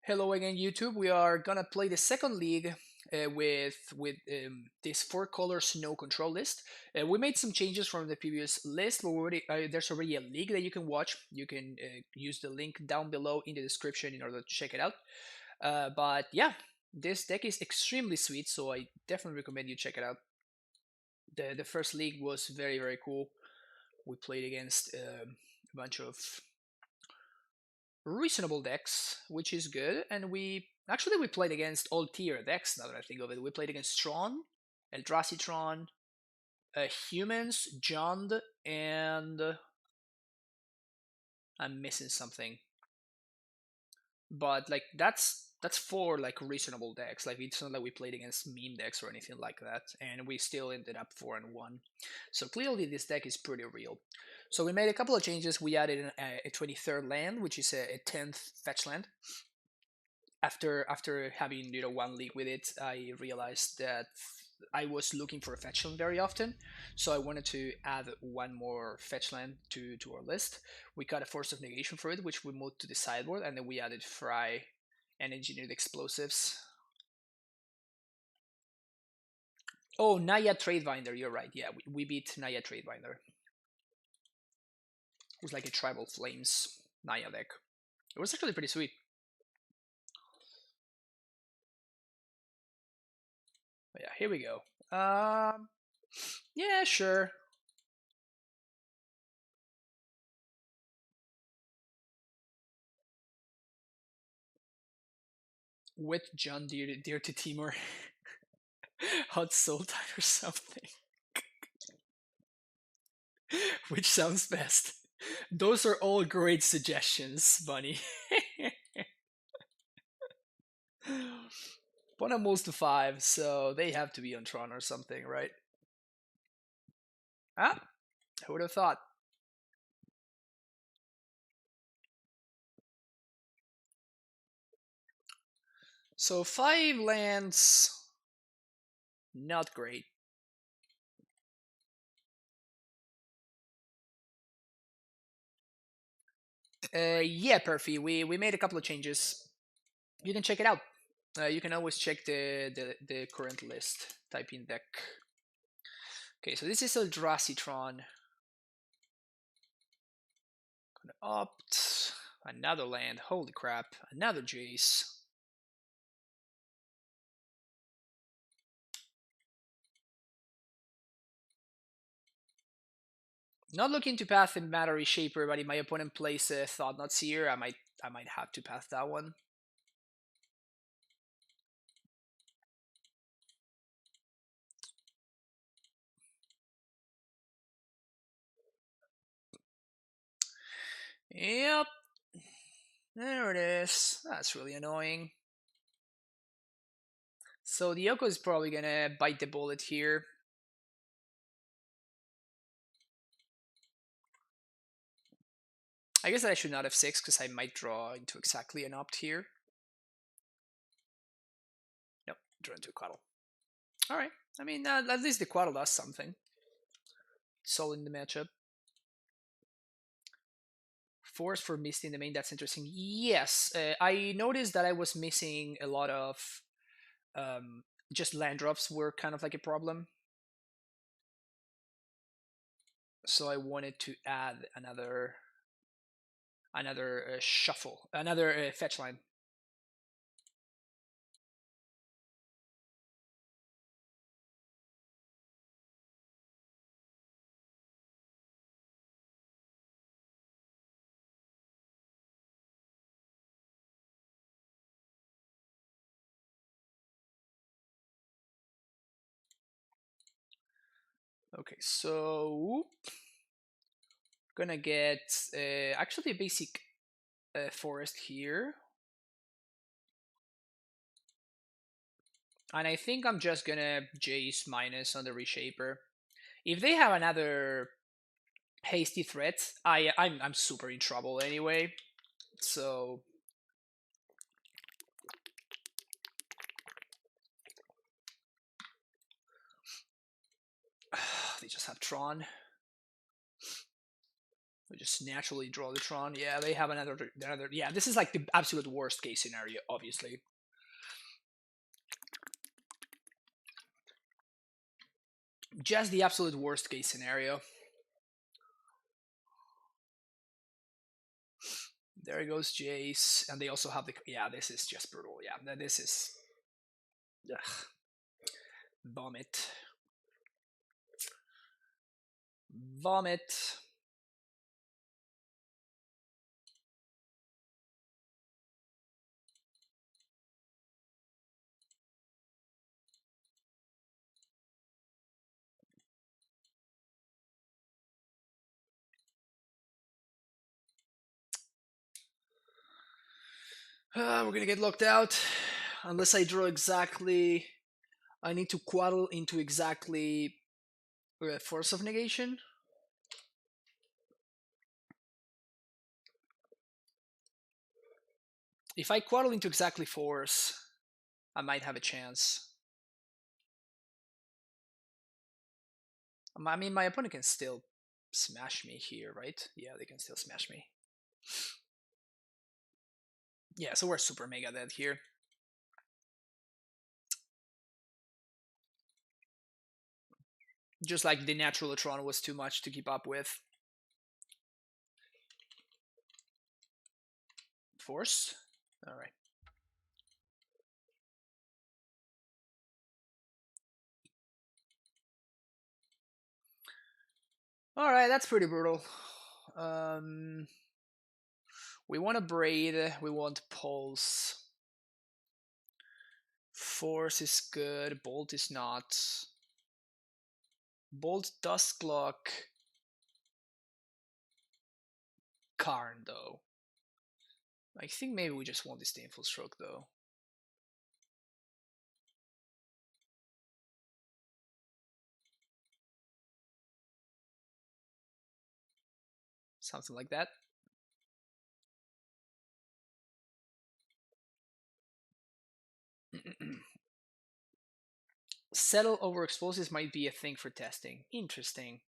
Hello again, YouTube. We are gonna play the second league with this four color snow control list. We made some changes from the previous list. There's already a league that you can watch. You can use the link down below in the description in order to check it out. But yeah, this deck is extremely sweet, so I definitely recommend you check it out. The first league was very cool. We played against a bunch of reasonable decks, which is good. And we played against all tier decks. Now that I think of it, we played against Tron, Eldrazi Tron, humans, Jund, and I'm missing something. But like that's four like reasonable decks. Like it's not like we played against meme decks or anything like that, and we still ended up 4-1. So clearly this deck is pretty real. So we made a couple of changes. We added a 23rd land, which is a 10th fetch land. After having one league with it, I realized that I was looking for a fetch land very often, so I wanted to add one more fetch land to our list. We got a Force of Negation for it, which we moved to the sideboard, and then we added Fry and Engineered Explosives. Oh, Naya Tradebinder, you're right. Yeah, we beat Naya Tradebinder. It was like a Tribal Flames Naya deck. It was actually pretty sweet. But yeah, here we go. Yeah, sure. With John Deere to Timor. Hot Sultan or something. Which sounds best? Those are all great suggestions, Bunny. But I'm most to 5, so they have to be on Tron or something, right? Ah, who would have thought? So 5 lands, not great. Yeah, Perfy, we made a couple of changes. You can check it out. You can always check the current list. Type in deck. Okay, so this is Eldrazi Tron. Gonna opt another land. Holy crap! Another Jace. Not looking to path the Matter Reshaper, but if my opponent plays a Thought Not Seer, I might have to path that one. Yep. There it is. That's really annoying. So the Yoko is probably gonna bite the bullet here. I guess I should not have 6 because I might draw into exactly an opt here. Nope, draw into a Quaddle. Alright. I mean, at least the Quaddle does something. Soul in the matchup. Force for Misty in the main, that's interesting. Yes, I noticed that I was missing a lot of just land drops were kind of like a problem. So I wanted to add another shuffle, another fetch line. Okay, so gonna get actually a basic forest here, and I think I'm just gonna Jace minus on the reshaper. If they have another hasty threat, I'm super in trouble anyway. So they just have Tron. We just naturally draw the Tron. Yeah, they have another. Yeah, this is like the absolute worst case scenario, obviously. Just the absolute worst case scenario. There goes Jace, and they also have the. Yeah, this is just brutal. Yeah, this is. Ugh. Vomit. Vomit. We're gonna get locked out unless I draw exactly. I need to quaddle into exactly force of negation. If I quaddle into exactly force, I might have a chance. I mean, my opponent can still smash me here, right? Yeah, they can still smash me. Yeah, so we're super mega dead here. Just like the natural Tron was too much to keep up with. Force? Alright. Alright, that's pretty brutal. We want a Braid, we want Pulse. Force is good, Bolt is not. Bolt does clock Karn though. I think maybe we just want Disdainful Stroke though. Something like that. Settle over explosives might be a thing for testing. Interesting.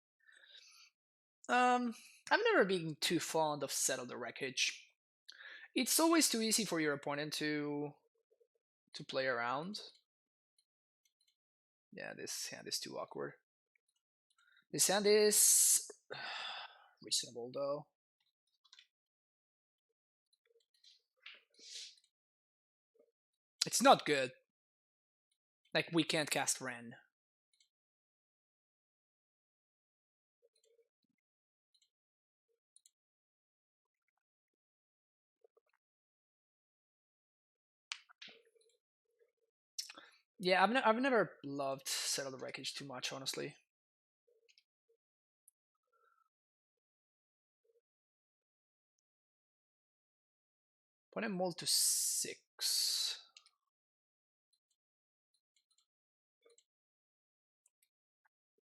I've never been too fond of Settle the Wreckage. It's always too easy for your opponent to play around. Yeah, this hand is too awkward. This hand is reasonable though. It's not good. Like, we can't cast Ren. Yeah, I've never loved Settle the Wreckage too much, honestly. Opponent mold to 6.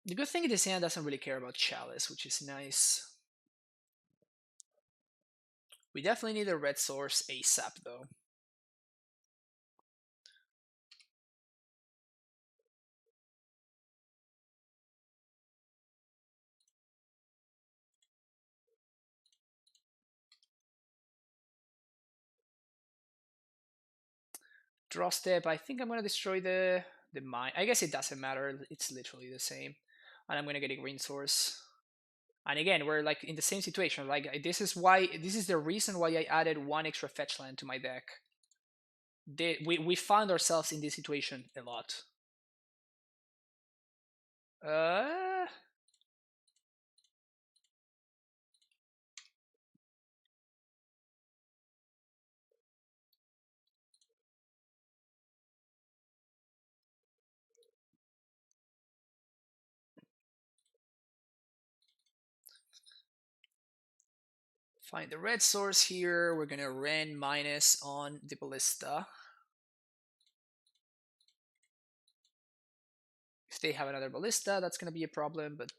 The good thing is this hand doesn't really care about Chalice, which is nice. We definitely need a red source ASAP though. Draw step, I think I'm gonna destroy the mine. I guess it doesn't matter, it's literally the same. And I'm gonna get a green source. And again, we're like in the same situation. Like, this is the reason why I added 1 extra fetch land to my deck. We found ourselves in this situation a lot. Find the red source here. We're gonna Ren minus on the Ballista. If they have another Ballista, that's gonna be a problem, but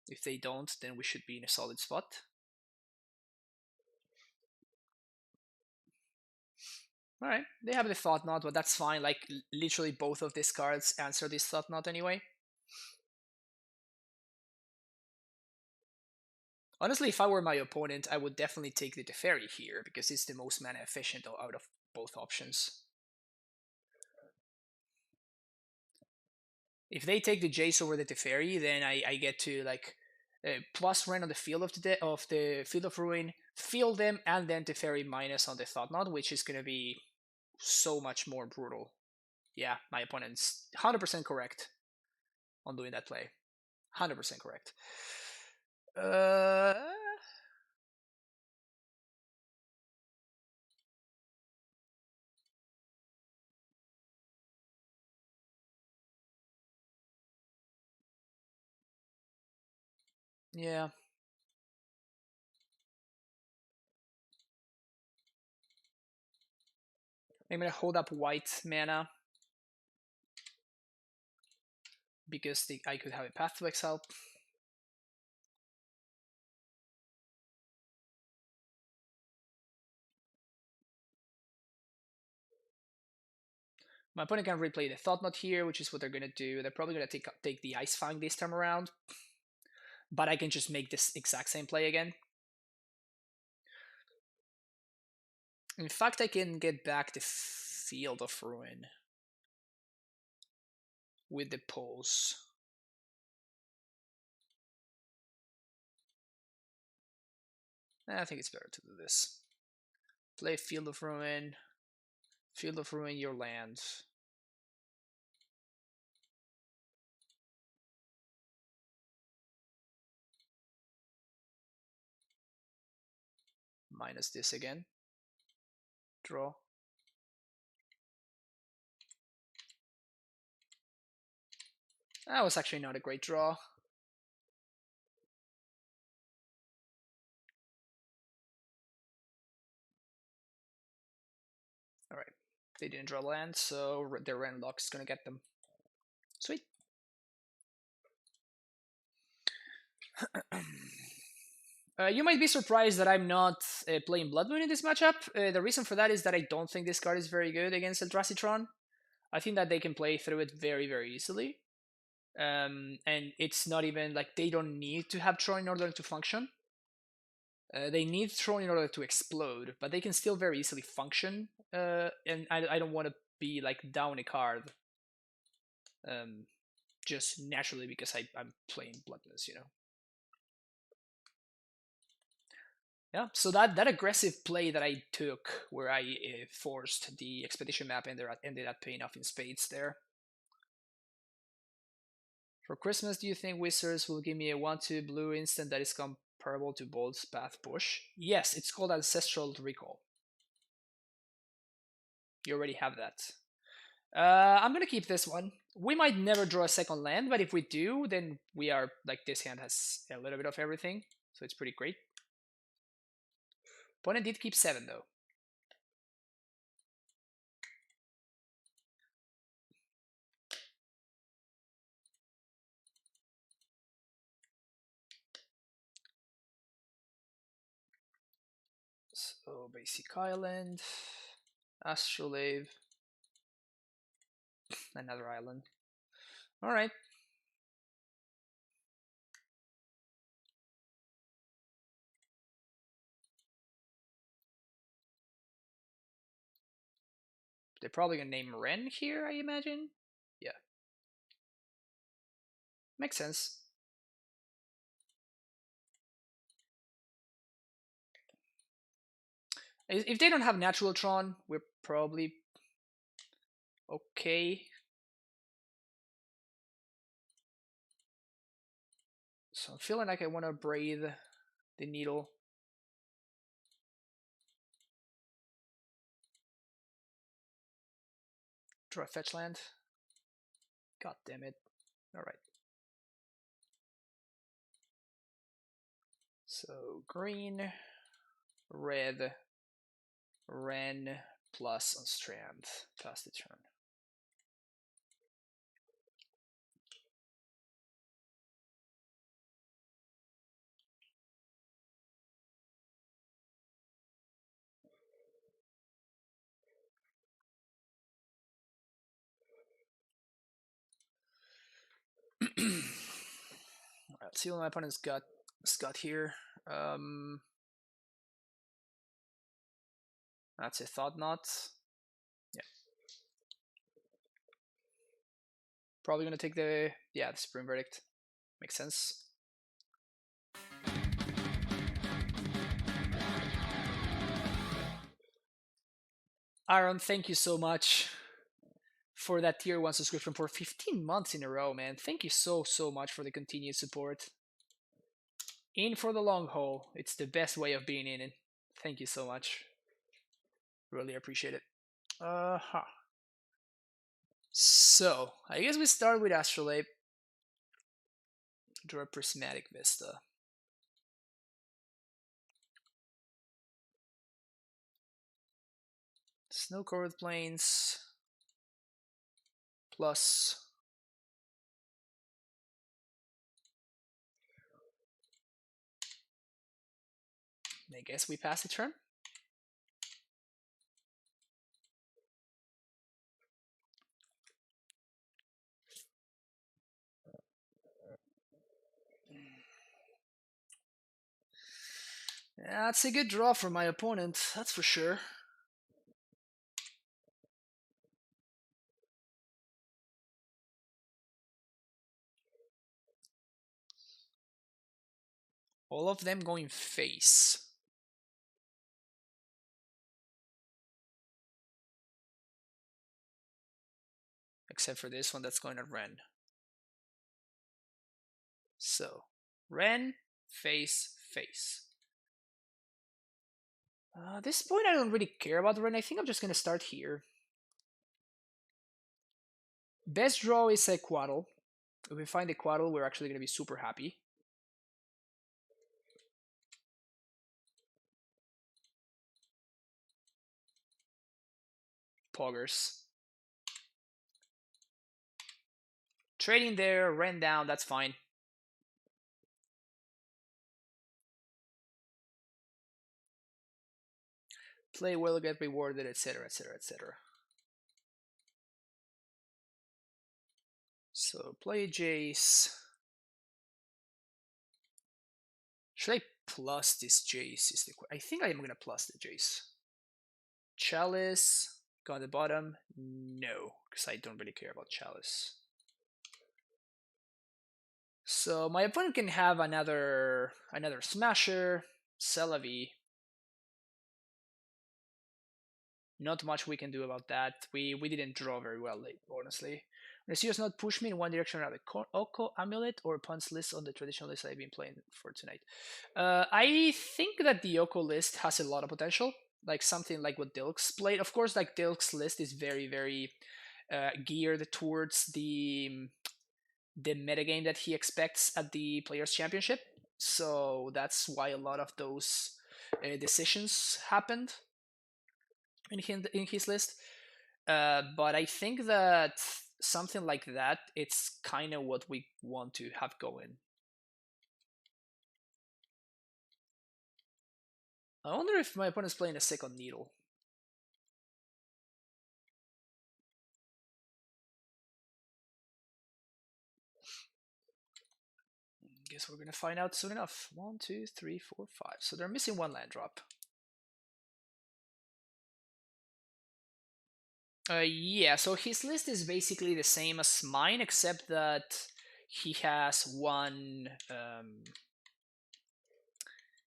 if they don't, then we should be in a solid spot. Alright, they have the Thought Knot, but that's fine. Like, literally both of these cards answer this Thought Knot anyway. Honestly, if I were my opponent, I would definitely take the Teferi here because it's the most mana efficient out of both options. If they take the Jace over the Teferi, then I get to like plus run on the field of the field of ruin, field them, and then Teferi minus on the Thought Knot, which is gonna be so much more brutal. Yeah, my opponent's 100% correct on doing that play. 100% correct. Uh, yeah. I'm gonna hold up white mana because I could have a Path to Exile. My opponent can replay the Thought Knot here, which is what they're gonna do. They're probably gonna take the Ice Fang this time around, but I can just make this exact same play again. In fact, I can get back the Field of Ruin with the pulse. I think it's better to do this. Play Field of Ruin your land. Minus this again. Draw. That was actually not a great draw. Alright. They didn't draw land, so their Ren Lock is gonna get them. Sweet. You might be surprised that I'm not playing Blood Moon in this matchup. The reason for that is that I don't think this card is very good against Eldrazi Tron. I think that they can play through it very, very easily. And it's not even like they don't need to have Tron in order to function. They need Tron in order to explode, but they can still very easily function. And I don't want to be like down a card just naturally because I'm playing Bloodless, you know. Yeah, so that aggressive play that I took, where I forced the expedition map, and ended up paying off in spades there. For Christmas, do you think Wizards will give me a 1/2 blue instant that is comparable to Bolt's Path Push? Yes, it's called Ancestral Recall. You already have that. I'm gonna keep this one. We might never draw a second land, but if we do, then we are like this hand has a little bit of everything, so it's pretty great. Opponent did keep 7 though. So basic island, Astrolabe, another island. All right. They're probably gonna name Ren here, I imagine. Yeah, makes sense. If they don't have natural Tron, we're probably okay. So I'm feeling like I want to breathe the needle. Draw a fetch land. God damn it. Alright. So green, red, Ren plus on strand. Pass the turn. Let's see what my opponent's got here. That's a thought knot. Yeah. Probably gonna take the Supreme Verdict. Makes sense. Aaron, thank you so much for that tier 1 subscription for 15 months in a row, man. Thank you so much for the continued support. In for the long haul. It's the best way of being in it. Thank you so much. Really appreciate it. So, I guess we start with Astrolabe. Draw a Prismatic Vista. Snow-covered plains. Plus I guess we pass the turn. That's a good draw for my opponent, that's for sure. All of them going face. Except for this one that's going to Ren. So, Ren, face, face. At this point, I don't really care about Ren. I think I'm just going to start here. Best draw is a Quaddle. If we find a Quaddle, we're actually going to be super happy. Poggers. Trading there, Ren down, that's fine. Play well, get rewarded, etc, etc, etc. So, play Jace. Should I plus this Jace? I think I am going to plus the Jace. Chalice. Go on the bottom. No, because I don't really care about Chalice. So my opponent can have another Smasher, Celavi. Not much we can do about that. We didn't draw very well late, honestly. Receiver's not push me in one direction or another. Oko Amulet or Punch list on the traditional list I've been playing for tonight. I think that the Oko list has a lot of potential. Like something like what Dilk's played. Of course, like Dilk's list is very, very geared towards the metagame that he expects at the Players' Championship. So that's why a lot of those decisions happened in his list. But I think that something like that, it's kind of what we want to have going. I wonder if my opponent's playing a second needle. Guess we're gonna find out soon enough. 1, 2, 3, 4, 5. So they're missing one land drop. Yeah, so his list is basically the same as mine, except that he has one.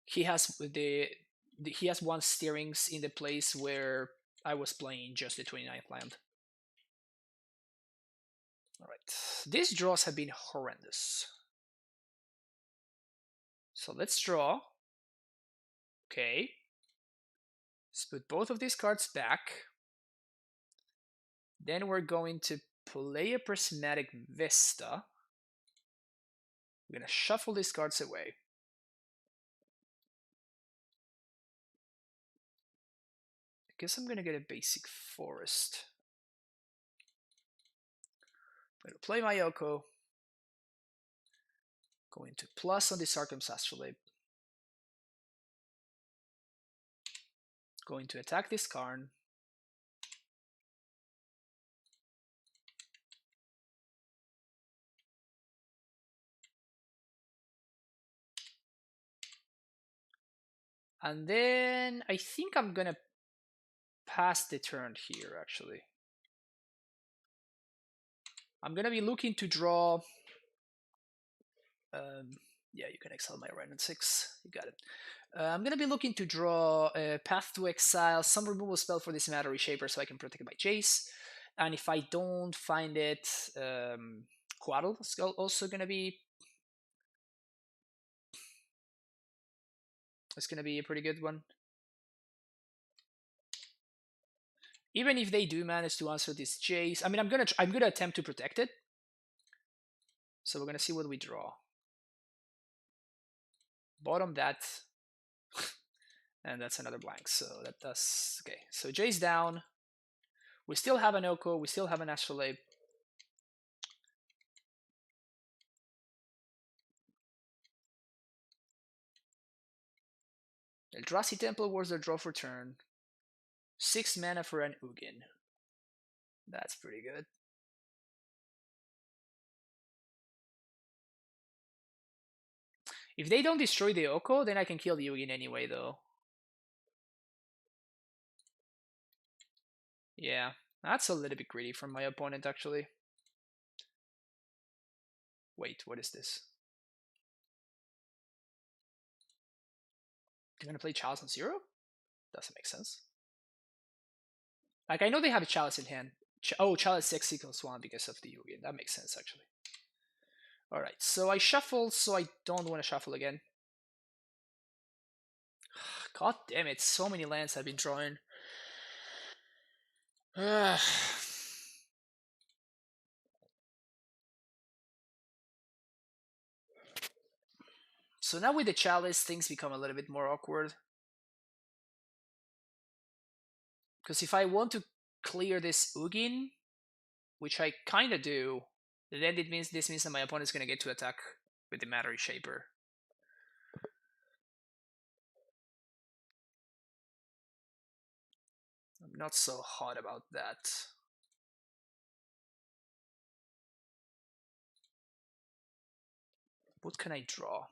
He has he has one steerings in the place where I was playing just the 29th land. All right, these draws have been horrendous. So let's draw. Okay, let's put both of these cards back. Then we're going to play a Prismatic Vista. We're gonna shuffle these cards away. I guess I'm gonna get a basic forest. I'm gonna play my Oko. Going to plus on the Sarkham's Astrolabe. Going to attack this Karn. And then I think I'm gonna pass the turn here, actually. I'm gonna be looking to draw. Yeah, you can exile my Rhino 6. You got it. I'm gonna be looking to draw a Path to Exile, some removal spell for this Matter Reshaper so I can protect my Jace. And if I don't find it, Quaddle is also gonna be. It's gonna be a pretty good one. Even if they do manage to answer this Jace, I mean, I'm gonna attempt to protect it. So we're gonna see what we draw. Bottom that, and that's another blank. So that does okay. So Jace down. We still have an Oko. We still have an Astrolabe. Eldrazi Temple was their draw for turn. 6 mana for an Ugin. That's pretty good. If they don't destroy the Oko, then I can kill the Ugin anyway, though. Yeah, that's a little bit greedy from my opponent, actually. Wait, what is this? They're gonna play Chalice on 0? Doesn't make sense. Like, I know they have a Chalice in hand. Oh, Chalice 6 equals 1 because of the Ugin. That makes sense, actually. Alright, so I shuffle, so I don't want to shuffle again. God damn it, so many lands I've been drawing. So now with the Chalice, things become a little bit more awkward. Because if I want to clear this Ugin, which I kind of do, then this means that my opponent's going to get to attack with the Matter Reshaper. I'm not so hot about that. What can I draw?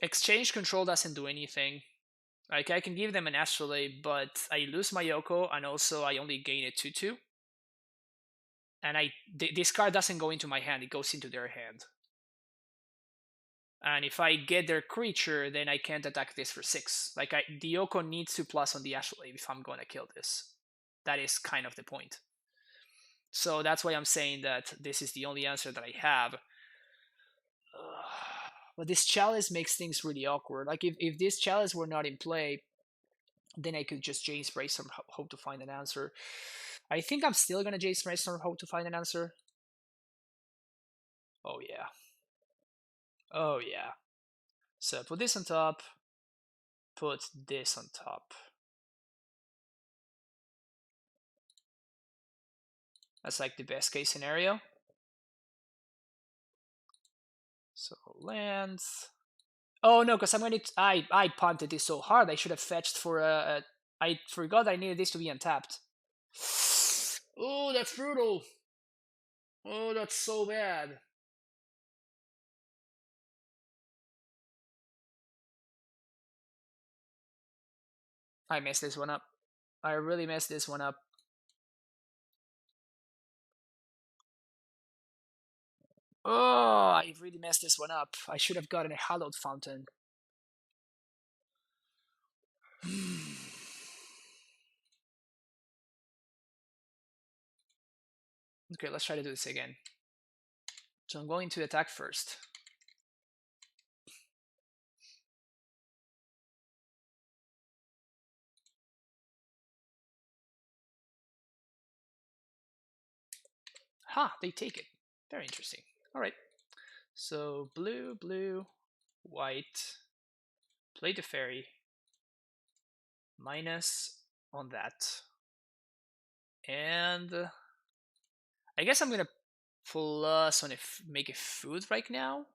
Exchange control doesn't do anything. Like, I can give them an Astrolabe, but I lose my Yoko, and also I only gain a 2/2. And this card doesn't go into my hand, it goes into their hand. And if I get their creature, then I can't attack this for 6. Like, the Yoko needs to plus on the Astrolabe if I'm going to kill this. That is kind of the point. So that's why I'm saying that this is the only answer that I have. But this Chalice makes things really awkward. Like, if this Chalice were not in play, then I could just Jace Brainstorm hope to find an answer. I think I'm still gonna Jace Brainstorm hope to find an answer. Oh yeah. Oh yeah. So put this on top. Put this on top. That's like the best case scenario. So lands. Oh no, because I'm gonna. I punted this so hard. I should have fetched for a. I forgot I needed this to be untapped. Oh, that's brutal. Oh, that's so bad. I messed this one up. I really messed this one up. Oh, I really messed this one up. I should have gotten a Hallowed Fountain. Okay, let's try to do this again. So I'm going to attack first. Ha, they take it. Very interesting. All right. So blue, blue, white, play the fairy, minus on that. And I guess I'm going to plus on make a food right now.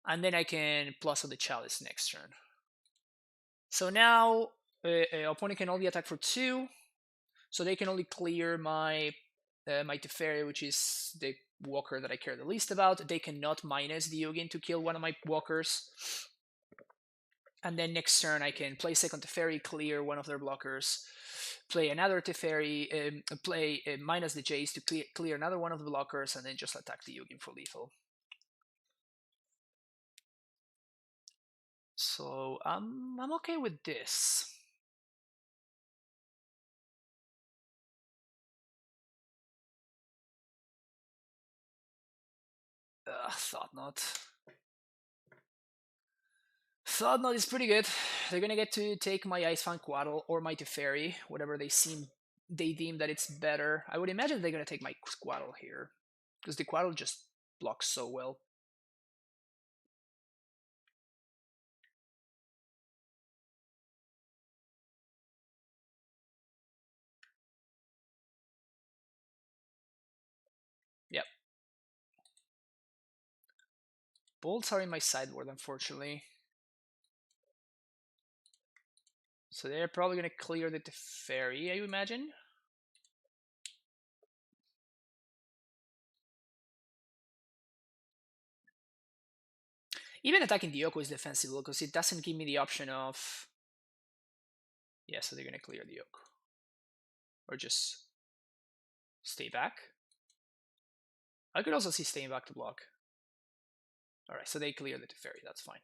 And then I can plus on the chalice next turn. So now opponent can only attack for 2, so they can only clear my my Teferi, which is the walker that I care the least about. They cannot minus the Yogin to kill one of my walkers. And then next turn I can play second Teferi, clear one of their blockers, play another Teferi, play minus the Jace to clear another one of the blockers, and then just attack the Yogin for lethal. So I'm okay with this. Thought not. Thought not is pretty good. They're gonna get to take my Icefang Quaddle or my Teferi, whatever they deem that it's better. I would imagine they're gonna take my Quaddle here, because the Quaddle just blocks so well. Yep. Bolts are in my sideboard, unfortunately. So they're probably gonna clear the Teferi, I imagine. Even attacking the Yoko is defensible because it doesn't give me the option of. Yeah, so they're gonna clear the Yoko. Or just stay back. I could also see staying back to block. Alright, so they clear the Teferi, that's fine.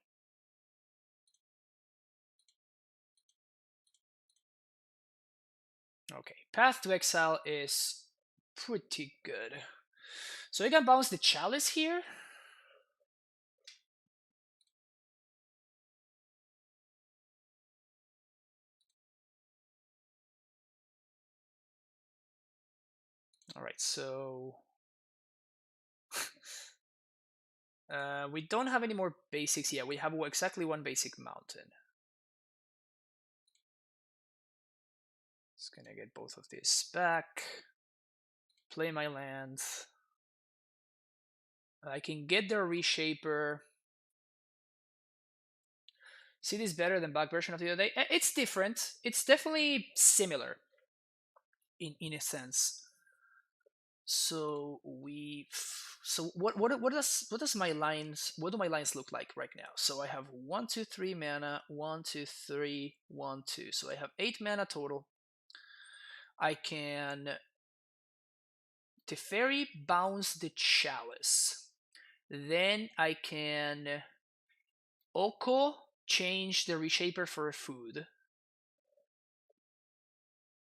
Okay, Path to Exile is pretty good. So I can bounce the Chalice here. Alright, so we don't have any more basics yet. We have exactly one basic mountain. Just gonna get both of these back. Play my lands. I can get their Reshaper. See this better than back version of the other day? It's different. It's definitely similar in a sense. So what does my lines, what do my lines look like right now? So I have 1 2 3 mana, 1 2 3 1 2. So I have 8 mana total. I can Teferi bounce the Chalice. Then I can Oko change the Reshaper for a food.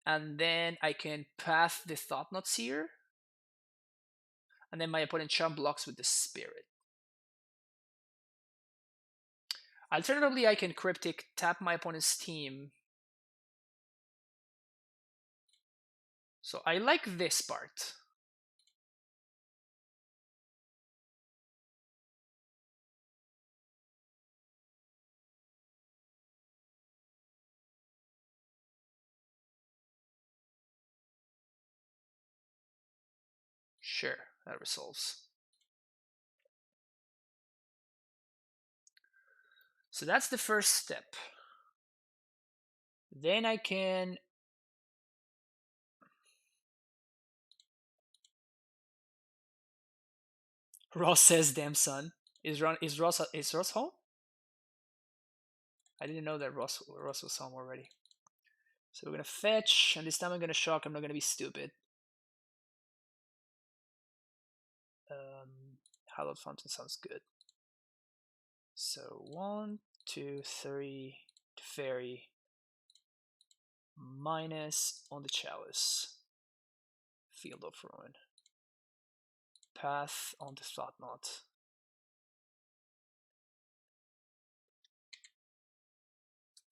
And then I can path the Thought-Knot Seer. And then my opponent chump blocks with the Spirit. Alternatively, I can Cryptic, tap my opponent's team. So I like this part. Sure, that resolves. So that's the first step. Then I can Ross says, "Damn son, is Ross home?" I didn't know that Ross was home already. So we're gonna fetch, and this time I'm gonna shock. I'm not gonna be stupid. Hallowed Fountain sounds good. So 1 2 3 Fairy minus on the Chalice. Field of Ruin. Path on the Thought-Knot.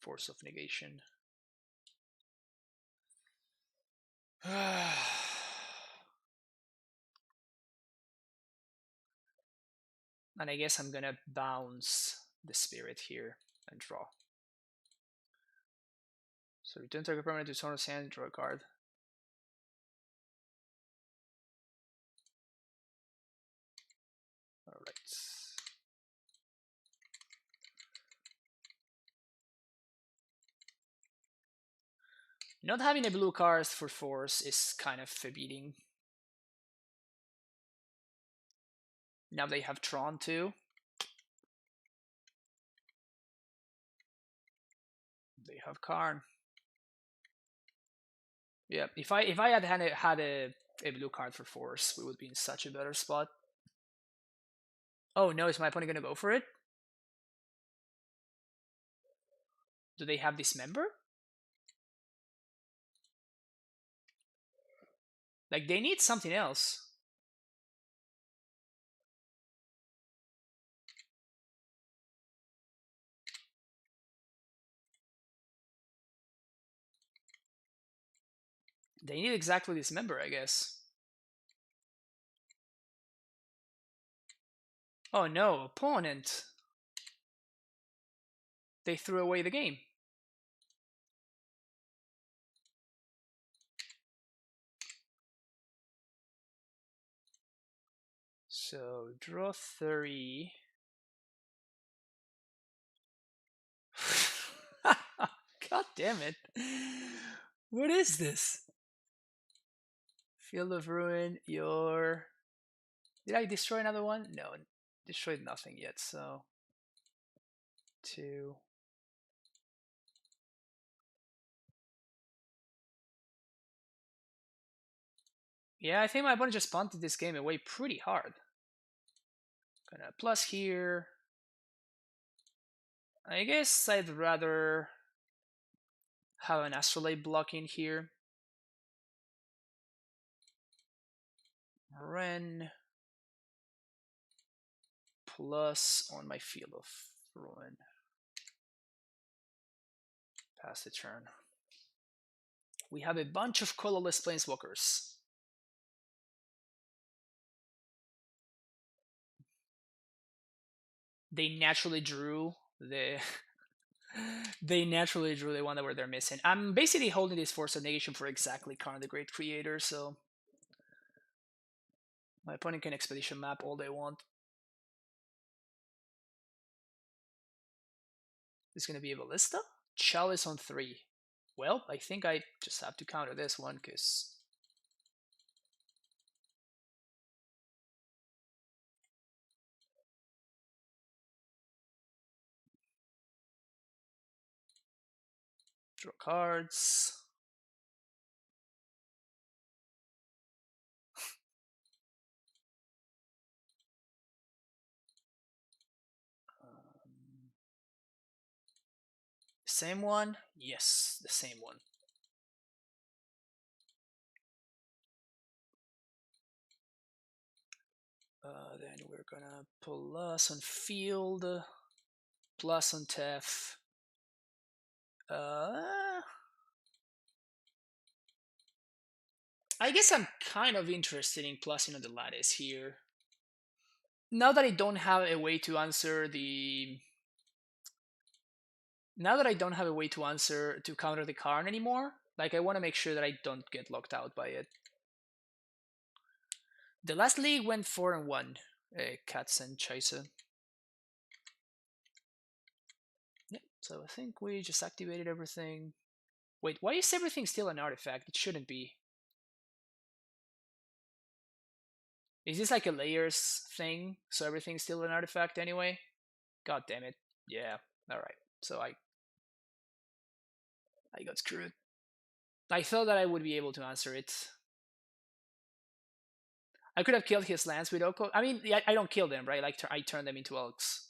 Force of Negation. And I guess I'm gonna bounce the Spirit here and draw. So return target permanent to Sonor's hand, draw a card. Alright. Not having a blue card for force is kind of a beating. Now they have Tron too. They have Karn. Yeah, if I had a blue card for force, we would be in such a better spot. Oh no, is my opponent gonna go for it? Do they have Dismember? Like, they need something else. They need exactly Dismember, I guess. Oh no, opponent. They threw away the game. So, draw 3. God damn it. What is this? Field of Ruin, your... Did I destroy another one? No, destroyed nothing yet, so... 2. Yeah, I think my opponent just punted this game away pretty hard. Gonna plus here. I guess I'd rather have an Astrolabe blocking here. Ren plus on my Field of Ruin. Pass the turn. We have a bunch of colorless planeswalkers. They naturally drew the they naturally drew the one that they're missing. I'm basically holding this Force of Negation for exactly Karn the Great Creator, so my opponent can Expedition map all they want. It's gonna be a Ballista? Chalice on 3. Well, I think I just have to counter this one, because... Draw cards. Same one? Yes, the same one. Then we're gonna plus on field, plus on Tef. I guess I'm kind of interested in plussing on the Lattice here. Now that I don't have a way to answer the... Now that I don't have a way to answer to counter the Karn anymore, like, I want to make sure that I don't get locked out by it. The last league went 4-1. Cats and Chaser. Yeah, so I think we just activated everything. Wait, why is everything still an artifact? It shouldn't be. Is this like a layers thing? So everything's still an artifact anyway? God damn it. Yeah, alright. So I got screwed. I thought that I would be able to answer it. I could have killed his lands with Oko. I mean, I don't kill them, right? Like, I turn them into Elks.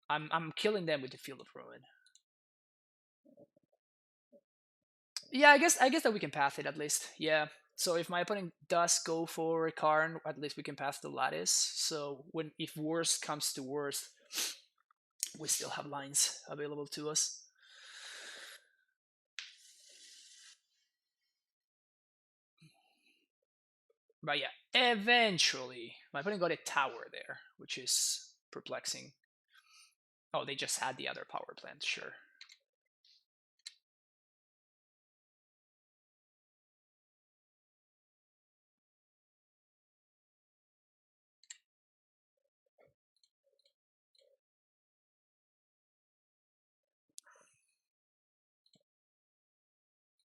I'm killing them with the Field of Ruin. Yeah, I guess that we can path it at least. Yeah. So if my opponent does go for a Karn, at least we can path the Lattice. So if worst comes to worst, we still have lines available to us. But yeah, eventually my opponent got a tower there, which is perplexing. Oh, they just had the other power plant, sure.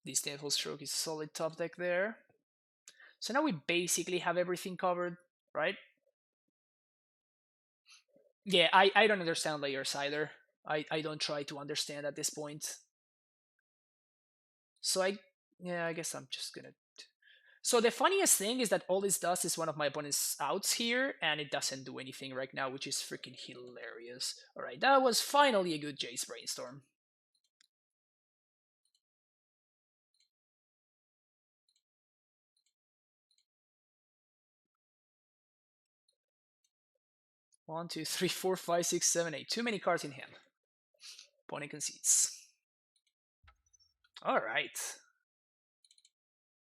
This Tenfold Stroke is a solid top deck there. So now we basically have everything covered, right? Yeah, I don't understand layers either. I don't try to understand at this point. So I guess I'm just gonna. So the funniest thing is that all this does is one of my opponent's outs here, and it doesn't do anything right now, which is freaking hilarious. All right, that was finally a good Jace brainstorm. One, two, three, four, five, six, seven, eight. Too many cards in hand. Opponent concedes. All right.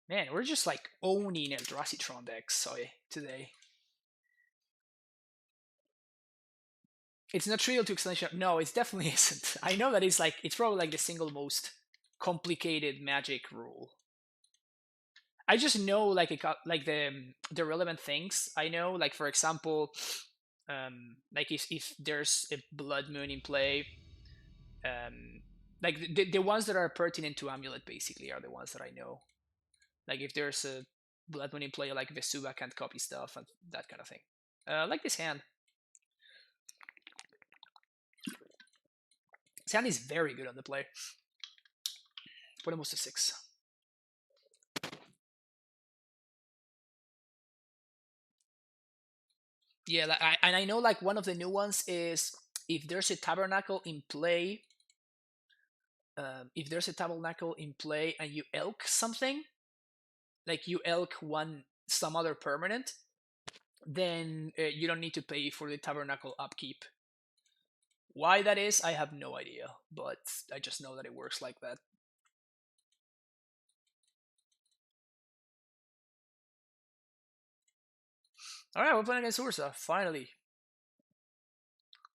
Man, we're just like owning Eldrazi Tron decks today. It's not trivial to explain. No, it definitely isn't. I know that it's probably like the single most complicated Magic rule. I just know like the relevant things. I know, like for example, like if there's a Blood Moon in play, like the ones that are pertinent to Amulet basically are the ones that I know. Like if there's a Blood Moon in play, like Vesuva can't copy stuff and that kind of thing. Like this hand. This hand is very good on the play. Put him to 6. Yeah, and I know like one of the new ones is if there's a Tabernacle in play. If there's a Tabernacle in play and you elk something, like you elk some other permanent, then you don't need to pay for the Tabernacle upkeep. Why that is, I have no idea, but I just know that it works like that. Alright, we're playing against Ursa, finally.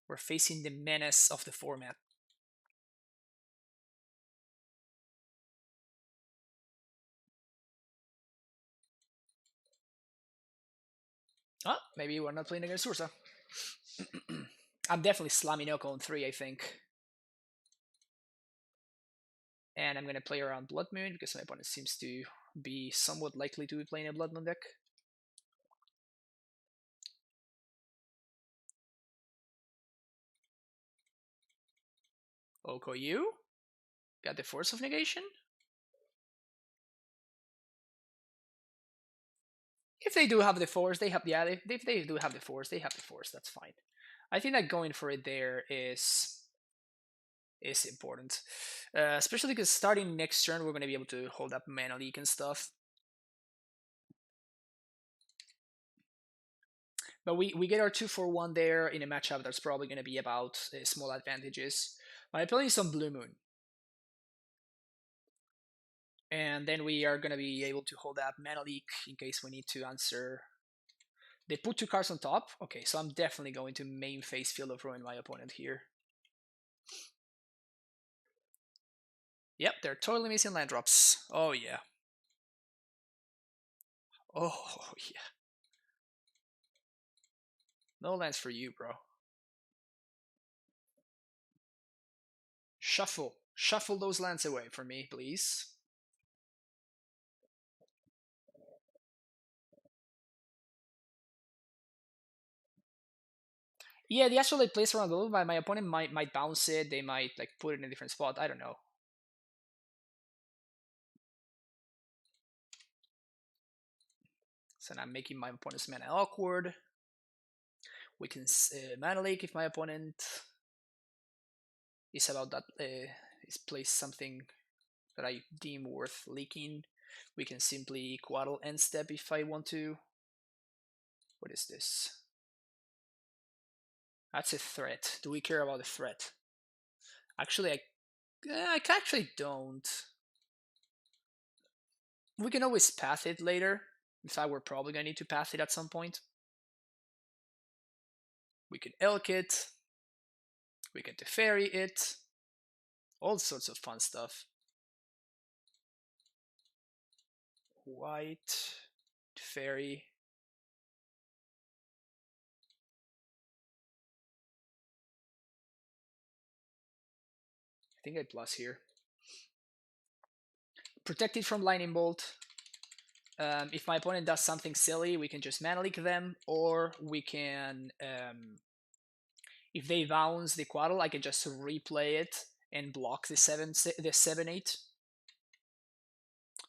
We're facing the menace of the format. Oh, maybe we're not playing against Ursa. I'm definitely slamming Oko on 3, I think. And I'm going to play around Blood Moon because my opponent seems to be somewhat likely to be playing a Blood Moon deck. Oko, you got the Force of Negation? If they do have the Force, they have if they do have the Force, they have the Force. That's fine. I think that going for it there is important, especially because starting next turn we're going to be able to hold up Mana Leak and stuff. But we get our 2-for-1 there in a matchup that's probably going to be about small advantages. My opponent is on Blue Moon. And then we are going to be able to hold up Mana Leak in case we need to answer. They put 2 cards on top. Okay, so I'm definitely going to main phase Field of Ruin my opponent here. Yep, they're totally missing land drops. Oh, yeah. Oh, yeah. No lands for you, bro. Shuffle. Shuffle those lands away for me, please. Yeah, the actual like place around the loop, my opponent might bounce it. They might like put it in a different spot. I don't know. So now I'm making my opponent's mana awkward. We can mana leak if my opponent is about that is place something that I deem worth leaking. We can simply Quaddle end step if I want to. What is this? That's a threat. Do we care about the threat? Actually, I actually don't. We can always path it later. In fact, we're probably gonna need to path it at some point. We can elk it. We can Teferi it. All sorts of fun stuff. White, Teferi. I think I plus here. protected from Lightning Bolt. If my opponent does something silly, we can just mana leak them, or we can, if they bounce the Quaddle, I can just replay it and block the 7/8.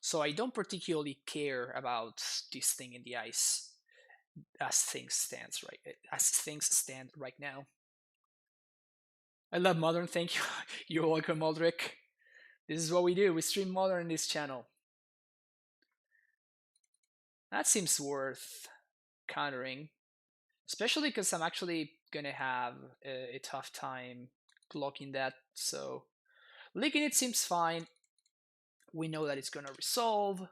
So I don't particularly care about this thing in the ice as things stand right now. I love Modern. Thank you. You're welcome, Aldrich. This is what we do. We stream Modern in this channel. That seems worth countering, especially because I'm actually gonna have a tough time blocking that. So leaking it seems fine. We know that it's gonna resolve.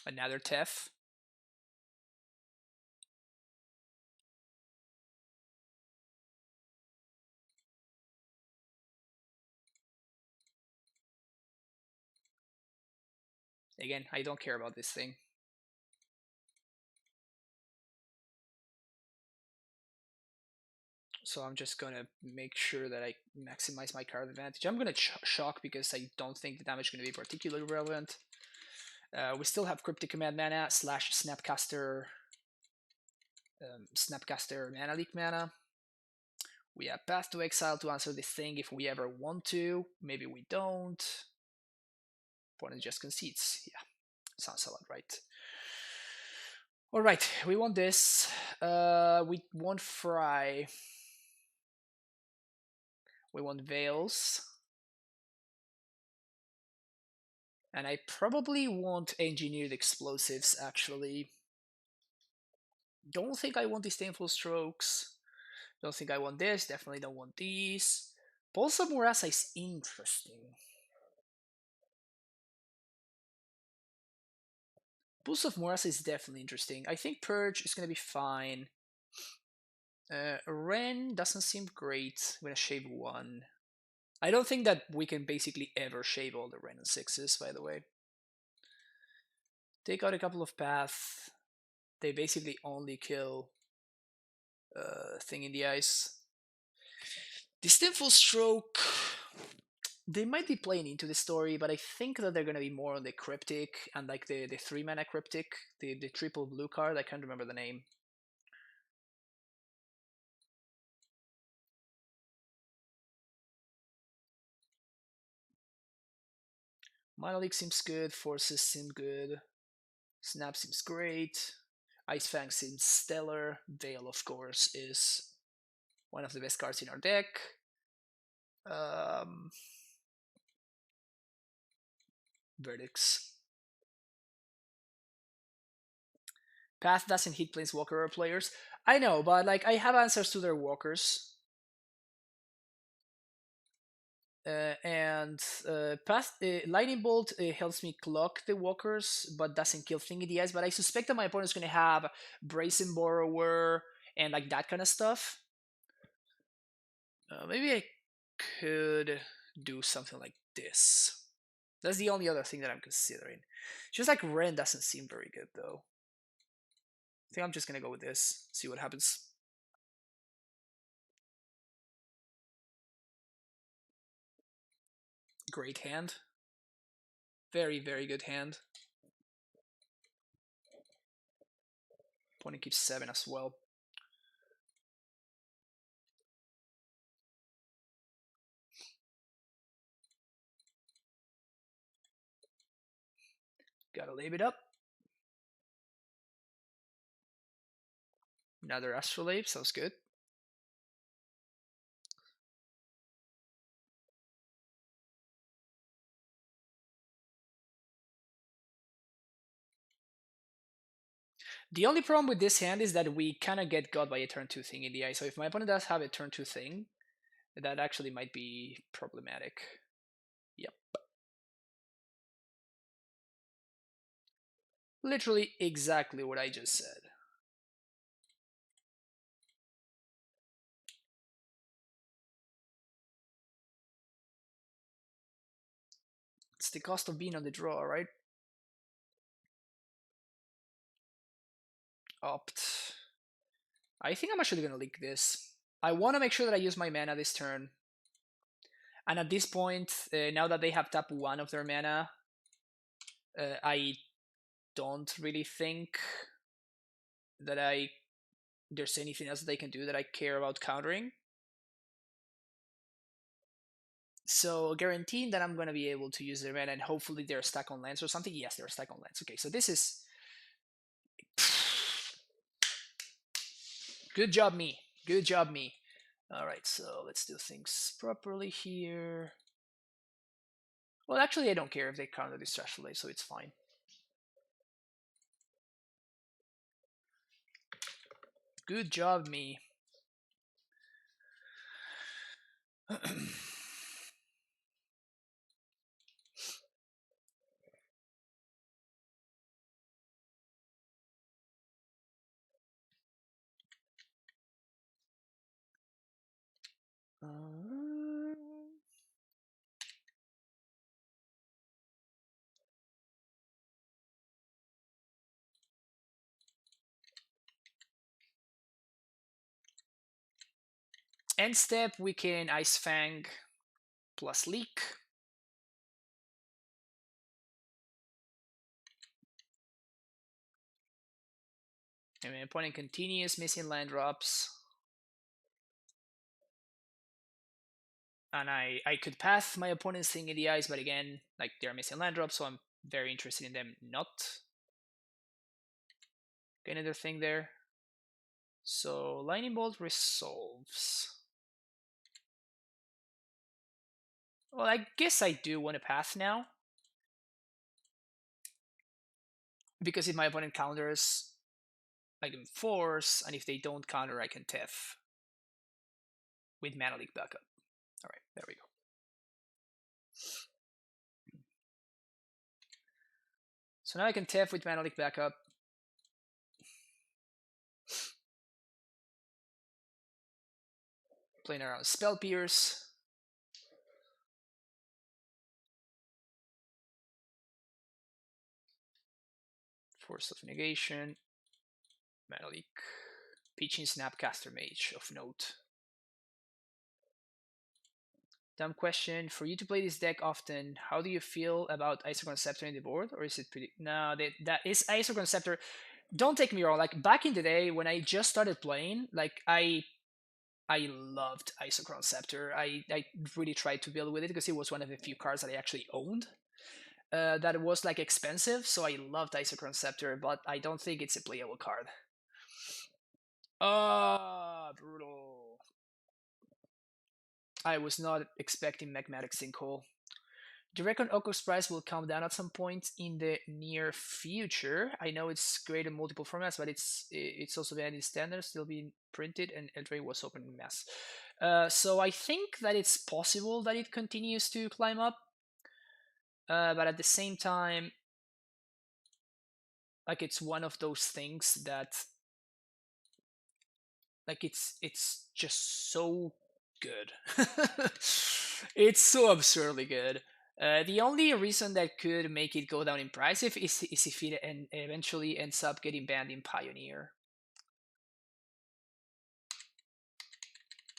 Another Tef. Again, I don't care about this thing. So I'm just gonna make sure that I maximize my card advantage. I'm gonna shock because I don't think the damage is gonna be particularly relevant. We still have Cryptic Command mana / Snapcaster mana leak mana. We have Path to Exile to answer this thing if we ever want to. Maybe we don't. Opponent just concedes. Yeah, sounds a lot right. Alright, we want this. We want Fry. We want Veils. And I probably want Engineered Explosives, actually. Don't think I want Disdainful Strokes. Don't think I want this. Definitely don't want these. Pulse of Murasa is interesting. Pulse of Murasa is definitely interesting. I think Purge is going to be fine. Ren doesn't seem great. I'm going to shave one. I don't think that we can basically ever shave all the Ren and 6s, by the way. Take out a couple of paths. They basically only kill Thing in the Ice. Disdainful Stroke, they might be playing into the story, but I think that they're going to be more on the Cryptic and like the 3-mana Cryptic, the triple blue card. I can't remember the name. Mana Leak seems good, Forces seem good, Snap seems great, Ice Fang seems stellar, Veil, of course, is one of the best cards in our deck. Verdicts. Path doesn't hit Planeswalker or players. I know, but like I have answers to their walkers. Lightning Bolt helps me clock the walkers, but doesn't kill Thing in the Ice. But I suspect that my opponent's going to have Brazen Borrower and like that kind of stuff. Maybe I could do something like this. That's the only other thing that I'm considering. Just like Ren doesn't seem very good though. I think I'm just gonna go with this. See what happens. Great hand. Very, very good hand. Opponent keeps 7 as well. Gotta leave it up. Another Astrolabe, sounds good. The only problem with this hand is that we kind of get got by a turn 2 Thing in the Ice. So if my opponent does have a turn 2 Thing, that actually might be problematic. Yep. Literally exactly what I just said. It's the cost of being on the draw, right? Opt. I think I'm actually gonna leak this. I want to make sure that I use my mana this turn. And at this point, now that they have tapped one of their mana, I don't really think that there's anything else they can do that I care about countering. So guaranteeing that I'm going to be able to use their mana, and hopefully they're stuck on lands or something. Yes, they're stuck on lands. Okay, so this is good job me. Good job me. All right, so let's do things properly here. Well, actually, I don't care if they counter this trash relay, so it's fine. Good job me. End step, we can Ice Fang plus Leak. And my opponent continues missing land drops. And I could path my opponent's thing in the eyes, but again, like they're missing land drops, so I'm very interested in them not getting their thing there. So Lightning Bolt resolves. Well, I guess I do want to path now. Because if my opponent counters, I can force, and if they don't counter, I can Tef with Mana Leak backup. Alright, there we go. So now I can Tef with Mana Leak backup. Playing around Spell Pierce. Force of Negation. Mana Leak. Pitching Snapcaster Mage of note. Dumb question. For you to play this deck often, how do you feel about Isochron Scepter in the board? Or is it pretty... No, that is Isochron Scepter. Don't take me wrong. Like, back in the day, when I just started playing, like, I loved Isochron Scepter. I really tried to build with it because it was one of the few cards that I actually owned. That was, like, expensive, so I loved Isochron Scepter, but I don't think it's a playable card. Brutal. I was not expecting Magmatic Sinkhole. Do you reckon Oko's price will come down at some point in the near future? I know it's great in multiple formats, but it's also banned in standard, still being printed, and Eldrazi was open in mass. So I think that it's possible that it continues to climb up, but at the same time, like, it's one of those things that, like, it's just so good. It's so absurdly good. The only reason that could make it go down in price is if it eventually ends up getting banned in Pioneer.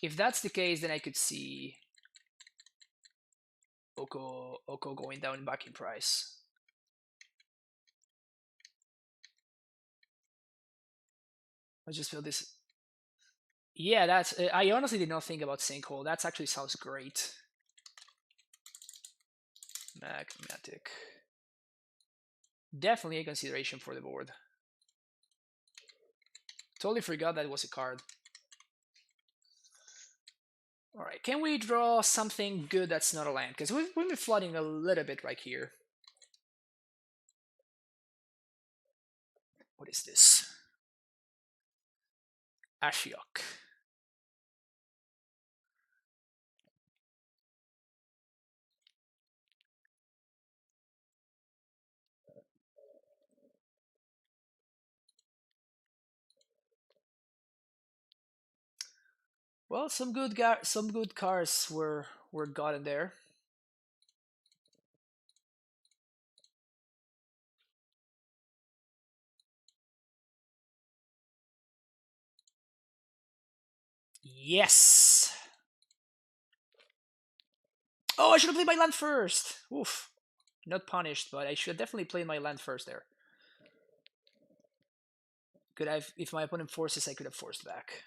If that's the case, then I could see Oko going down back in price. I just feel this. Yeah, that's. I honestly did not think about Sinkhole. That actually sounds great. Magmatic. Definitely a consideration for the board. Totally forgot that was a card. Alright, can we draw something good that's not a land? Because we've been flooding a little bit right here. What is this? Ashiok. Well, some good cars were gotten there. Yes. Oh, I should have played my land first. Oof. Not punished, but I should have definitely played my land first there. Could I've, if my opponent forces, I could have forced back.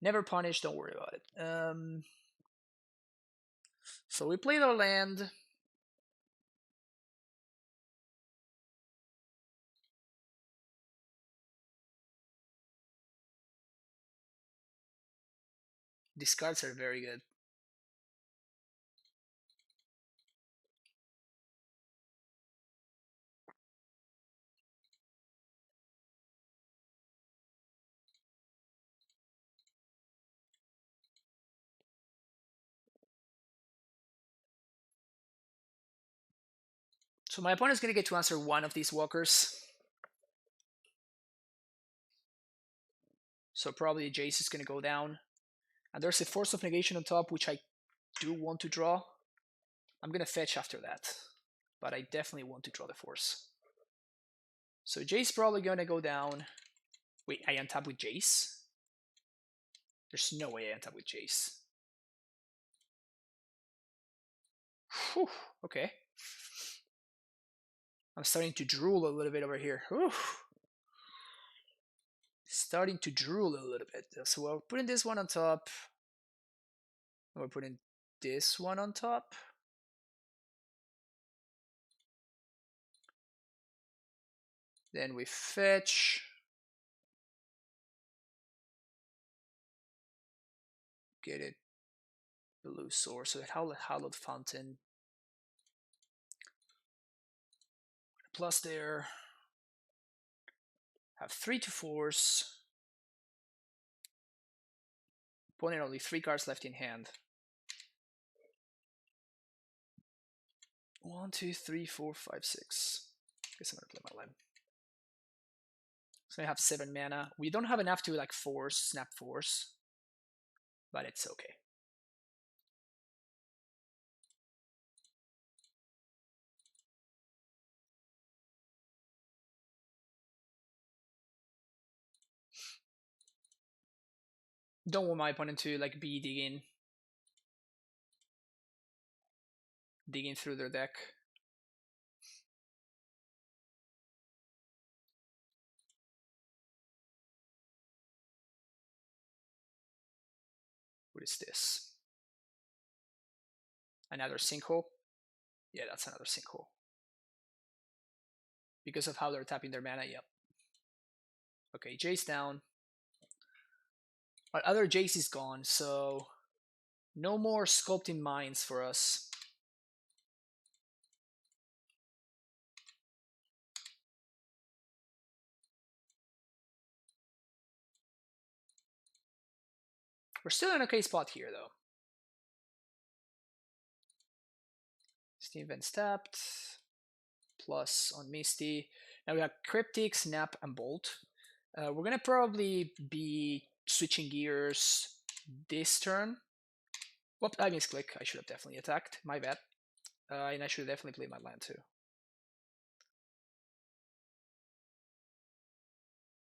Never punished, don't worry about it. So we played our land. These cards are very good. So my opponent's gonna get to answer one of these walkers. So probably Jace is gonna go down. And there's a Force of Negation on top, which I do want to draw. I'm gonna fetch after that. But I definitely want to draw the Force. So Jace probably gonna go down. Wait, I untap with Jace? There's no way I untap with Jace. Whew, okay. I'm starting to drool a little bit over here. Whew. Starting to drool a little bit. So we're putting this one on top. We're putting this one on top. Then we fetch. Get it. Blue source. So hallowed fountain. Plus there. Have 3 to force. Opponent only 3 cards left in hand. 1, 2, 3, 4, 5, 6. Guess I'm gonna play my land. So I have 7 mana. We don't have enough to like force, snap force. But it's okay. Don't want my opponent to like be digging through their deck. What is this? Another sinkhole? Yeah, that's another sinkhole. Because of how they're tapping their mana, yep. Okay, Jace down. Our other Jace is gone, so no more Sculpting Mines for us. We're still in an okay spot here, though. Steam Vent tapped. Plus on Misty. Now we have Cryptic, Snap, and Bolt. We're gonna probably be switching gears this turn. Whoop, I misclick. I should have definitely attacked. My bad. And I should have definitely played my land too.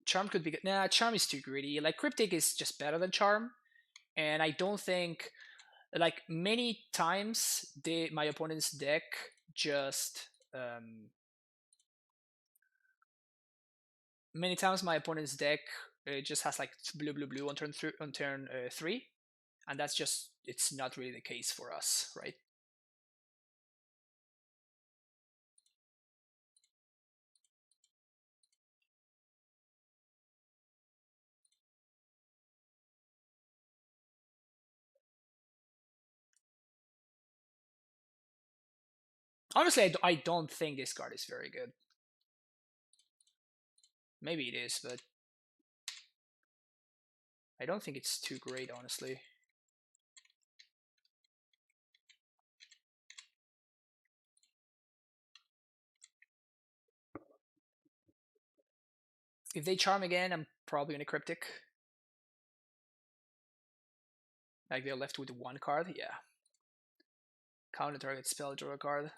Charm could be good. Nah, Charm is too greedy. Like, Cryptic is just better than Charm. And I don't think, like, many times my opponent's deck just many times my opponent's deck just has like blue blue blue on turn 3, and that's just, it's not really the case for us, right? Honestly, I don't think this card is very good. Maybe it is, but I don't think it's too great, honestly. If they charm again, I'm probably gonna Cryptic. Like, they're left with 1 card, yeah. Counter target spell, draw a card.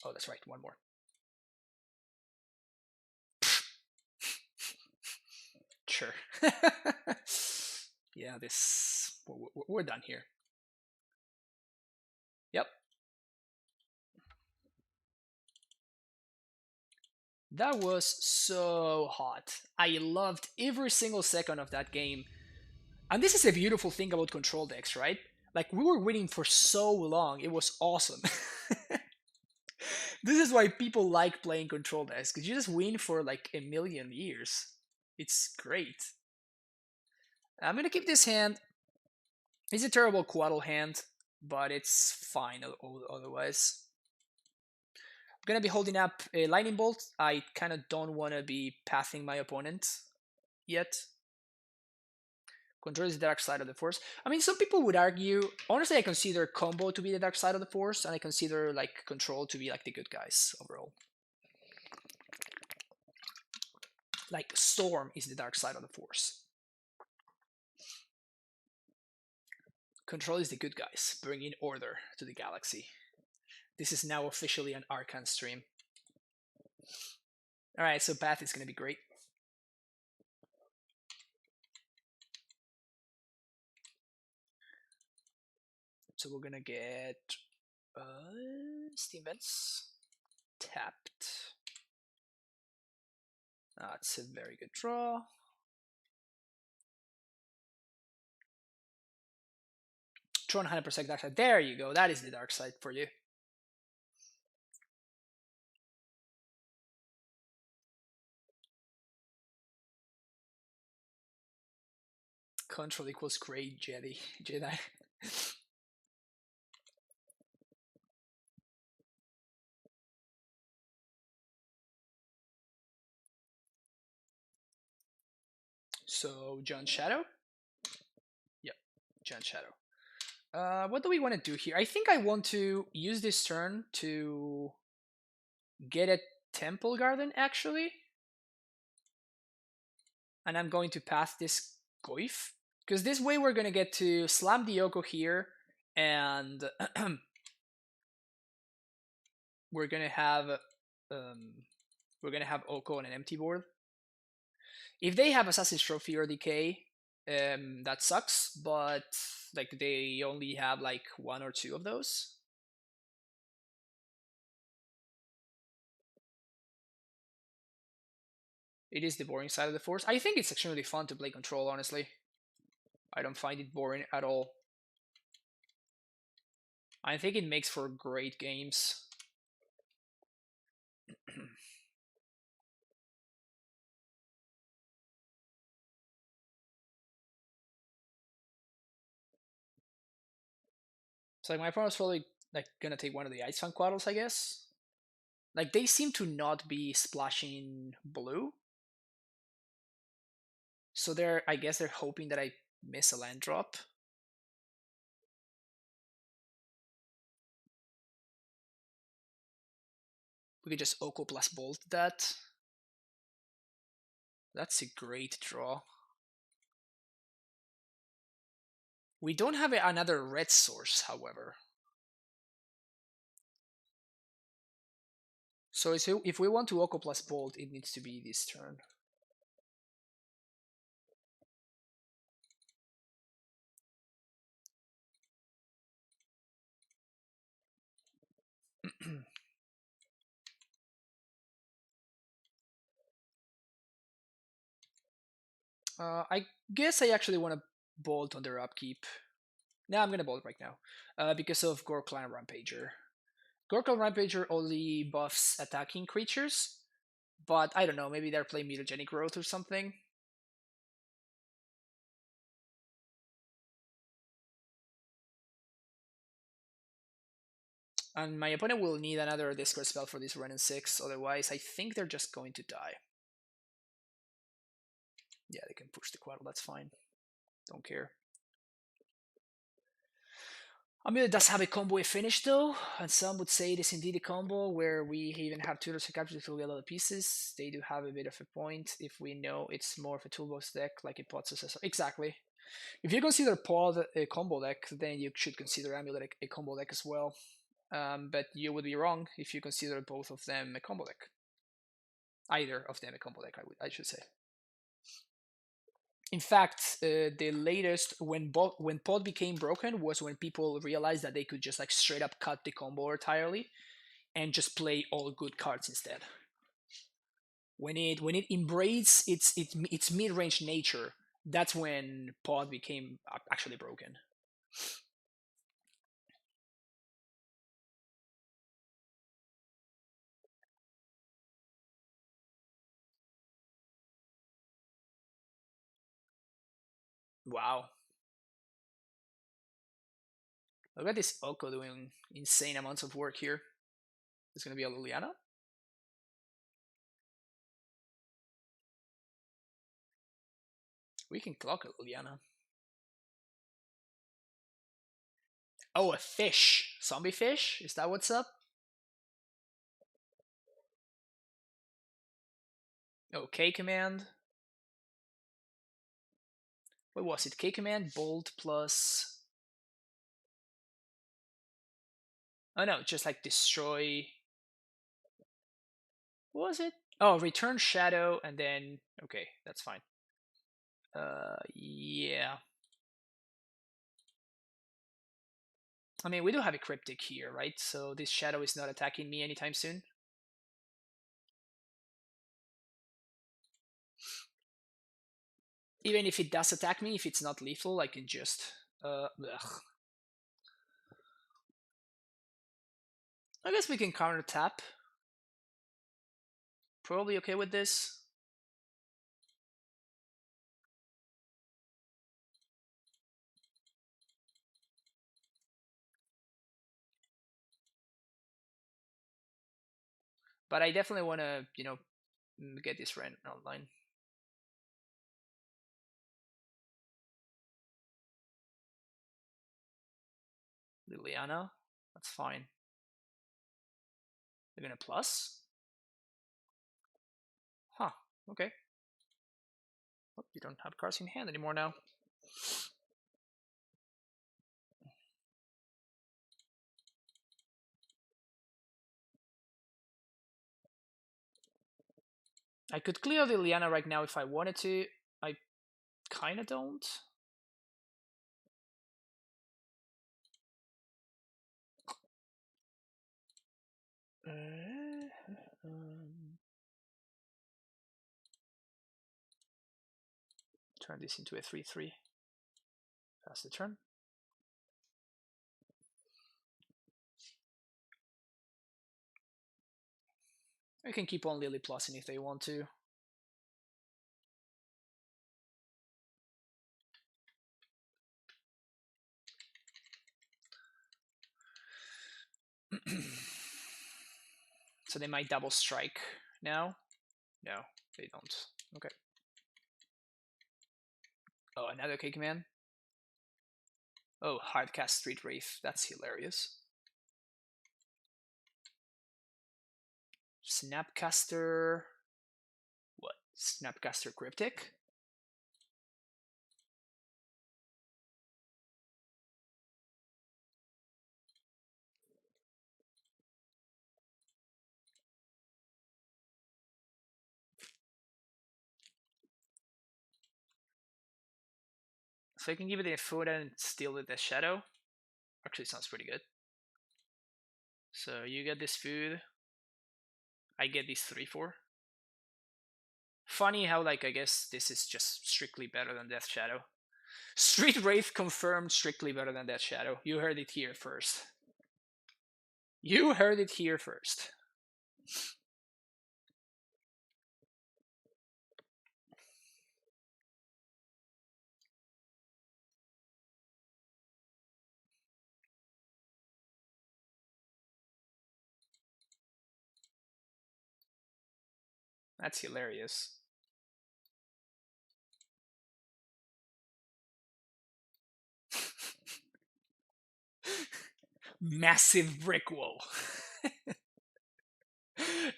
Oh, that's right, 1 more. Sure. yeah, this we're done here. Yep. That was so hot. I loved every single second of that game. And this is a beautiful thing about control decks, right? Like, we were waiting for so long. It was awesome. This is why people like playing control decks, because you just win for like a million years. It's great. I'm gonna keep this hand. It's a terrible Quaddle hand, but it's fine otherwise. I'm gonna be holding up a Lightning Bolt. I kind of don't want to be pathing my opponent yet. Control is the dark side of the force. I mean, some people would argue. Honestly, I consider combo to be the dark side of the force, and I consider like control to be like the good guys overall. Like Storm is the dark side of the force. Control is the good guys, bringing order to the galaxy. This is now officially an Archon stream. Alright, so Path is going to be great. So we're going to get Steam Vents. Tapped. That's a very good draw. Tron 100% dark side. There you go. That is the dark side for you. Control equals great Jedi. So John Shadow. Yep, John Shadow. What do we want to do here? I think I want to use this turn to get a Temple Garden, actually. And I'm going to path this Goif. Because this way we're going to get to slam the Oko here, and we're going to have Oko on an empty board. If they have Assassin's Trophy or Decay, that sucks, but like they only have like 1 or 2 of those. It is the boring side of the force. I think it's extremely fun to play control, honestly. I don't find it boring at all. I think it makes for great games. So like my opponent's probably like gonna take one of the Ice Fang Quaddles, I guess. Like they seem to not be splashing blue. So I guess they're hoping that I miss a land drop. We could just Oko plus Bolt that. That's a great draw. We don't have another red source, however. So if we want to Oko plus Bolt, it needs to be this turn. I guess I actually want to Bolt on their upkeep. Now I'm gonna Bolt right now, because of Gorklan Rampager. Gorklan Rampager only buffs attacking creatures, but I don't know, maybe they're playing Mutagenic Growth or something. And my opponent will need another Discord spell for this run in 6, otherwise I think they're just going to die. Yeah, they can push the Quaddle, that's fine. Don't care. Amelia does have a combo finish though, and some would say it is indeed a combo where we even have tutors and captures to get other pieces. They do have a bit of a point if we know it's more of a toolbox deck like a pod successor. Exactly. If you consider pod a combo deck, then you should consider Amulet a combo deck as well. But you would be wrong if you consider both of them a combo deck. Either of them a combo deck, I should say. In fact, the latest when pod became broken was when people realized that they could just like straight up cut the combo entirely and just play all good cards instead. When it embraced its mid range nature, that's when pod became actually broken. Wow. Look at this Oko doing insane amounts of work here. It's gonna be a Liliana. We can clock a Liliana. Oh, a fish. Zombie fish? Is that what's up? Okay, command. What was it? K command, bolt plus. Oh no, just like destroy. What was it? Oh, return shadow, and then. Okay, that's fine. Yeah. I mean, we do have a cryptic here, right? So this shadow is not attacking me anytime soon. Even if it does attack me, if it's not lethal, I can just. Ugh. I guess we can counter tap. Probably okay with this. But I definitely want to, get this rent online. Liliana, that's fine. They're gonna plus? Huh, okay. Oh, you don't have cards in hand anymore now. I could clear the Liliana right now if I wanted to. I kinda don't. Turn this into a 3/3. Pass the turn. I can keep on Lily Plusing if they want to. So they might double strike now. No, they don't. Okay. Oh, another K command. Oh, hardcast Street Wraith. That's hilarious. Snapcaster. What? Snapcaster Cryptic? So I can give it a food and steal it as shadow. Actually, sounds pretty good. So you get this food. I get these 3/4. Funny how, like, I guess this is just strictly better than Death Shadow. Street Wraith confirmed strictly better than Death Shadow. You heard it here first. You heard it here first. That's hilarious. Massive brick wall.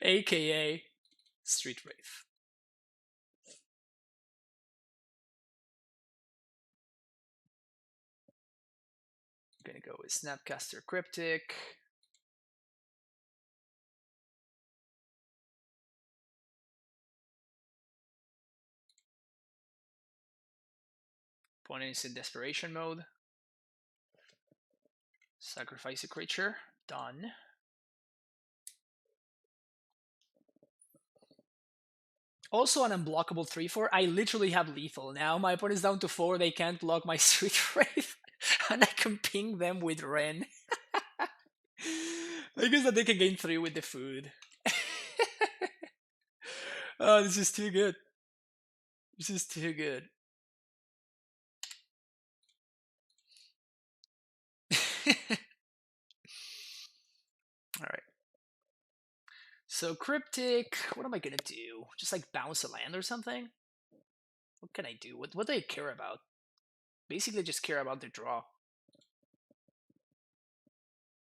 AKA Street Wraith. I'm gonna go with Snapcaster Cryptic. opponent is in desperation mode. Sacrifice a creature. Done. Also an unblockable 3/4. I literally have lethal now. My opponent's down to 4. They can't block my Sweet Wraith. And I can ping them with Ren. I guess that they can gain 3 with the food. Oh, this is too good. This is too good. Alright. So Cryptic, what am I gonna do? Just like bounce a land or something? What can I do? What do I care about? Basically just care about the draw.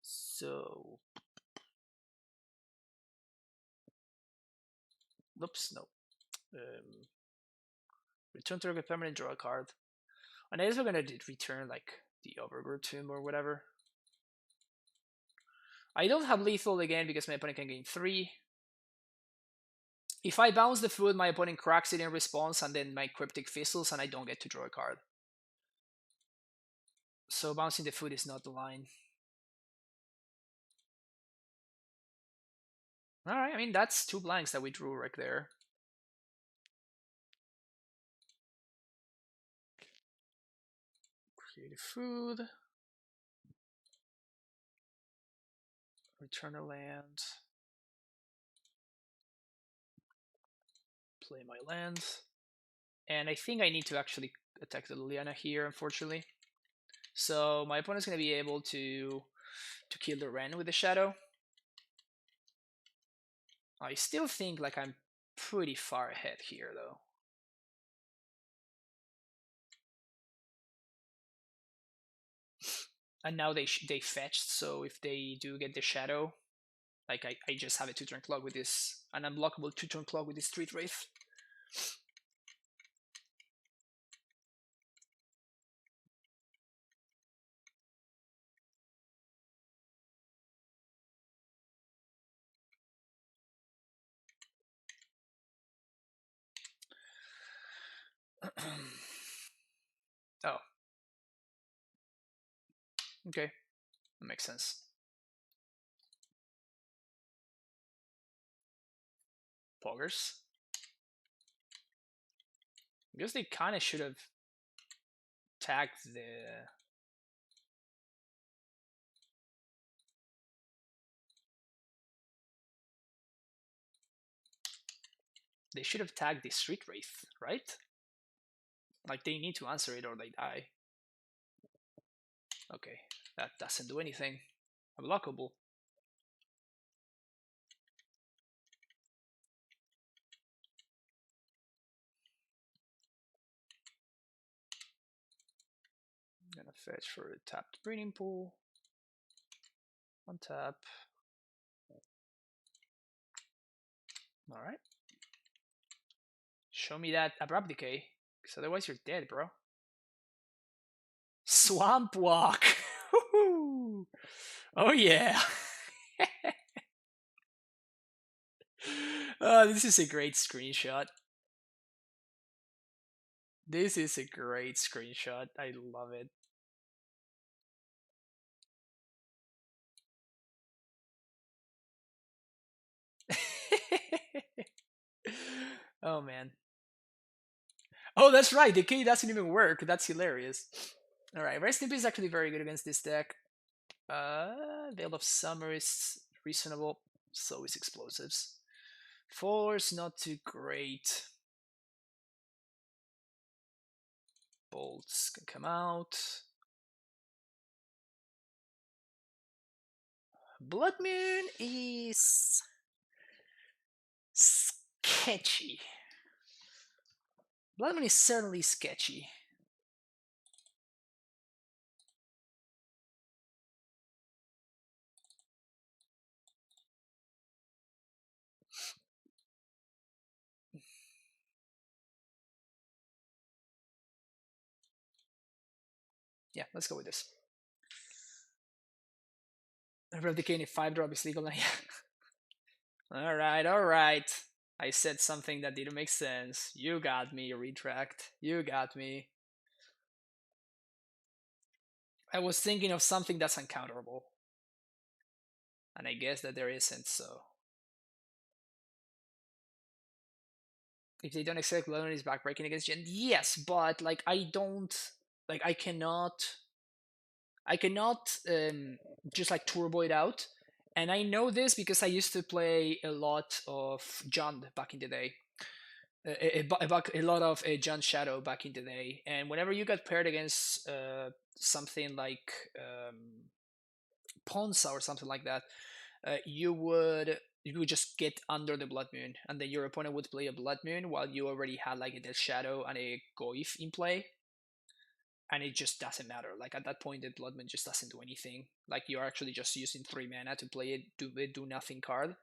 So oops, no. Return target permanent, draw a card. And I guess we're gonna return like the Overgrowth Tomb or whatever. I don't have lethal again because my opponent can gain 3. If I bounce the food, my opponent cracks it in response, and then my Cryptic fizzles, and I don't get to draw a card. So bouncing the food is not the line. Alright, I mean, that's 2 blanks that we drew right there. Create a food. Return a land. Play my land. And I think I need to actually attack the Liliana here, unfortunately. So my opponent's going to be able to kill the Ren with the Shadow. I still think like I'm pretty far ahead here, though. And now they fetched, so if they do get the Shadow, like I just have a 2-turn clock with this, an unblockable 2-turn clock with this Street Wraith. Oh. Okay. That makes sense. Poggers. I guess they kind of should have tagged the... They should have tagged the Street Wraith, right? Like, they need to answer it or they die. Okay, that doesn't do anything. Unblockable. I'm gonna fetch for a tapped breeding pool. Untap. Alright. Show me that Abrupt Decay, because otherwise you're dead, bro. Swamp Walk! Oh yeah! Oh, this is a great screenshot. This is a great screenshot. I love it. Oh man. Oh, that's right. Decay doesn't even work. That's hilarious. All right, Rest in Peace is actually very good against this deck. Veil of Summer is reasonable. So is Explosives. Force not too great. Bolts can come out. Blood Moon is sketchy. Blood Moon is certainly sketchy. Yeah, let's go with this. Replicate a 5-drop is legal now. Alright, alright. I said something that didn't make sense. You got me, Retract. You got me. I was thinking of something that's uncounterable, and I guess that there isn't. So if they don't accept Bloodmoon is backbreaking against Gen, yes, but like I don't, like I cannot just like turbo it out. And I know this because I used to play a lot of Jund back in the day. A lot of Jund Shadow back in the day. And whenever you got paired against something like Ponza or something like that, you would just get under the Blood Moon, and then your opponent would play a Blood Moon while you already had like a Death Shadow and a Goif in play, and it just doesn't matter. Like at that point, the Blood Moon just doesn't do anything. Like you're actually just using 3 mana to play do nothing card,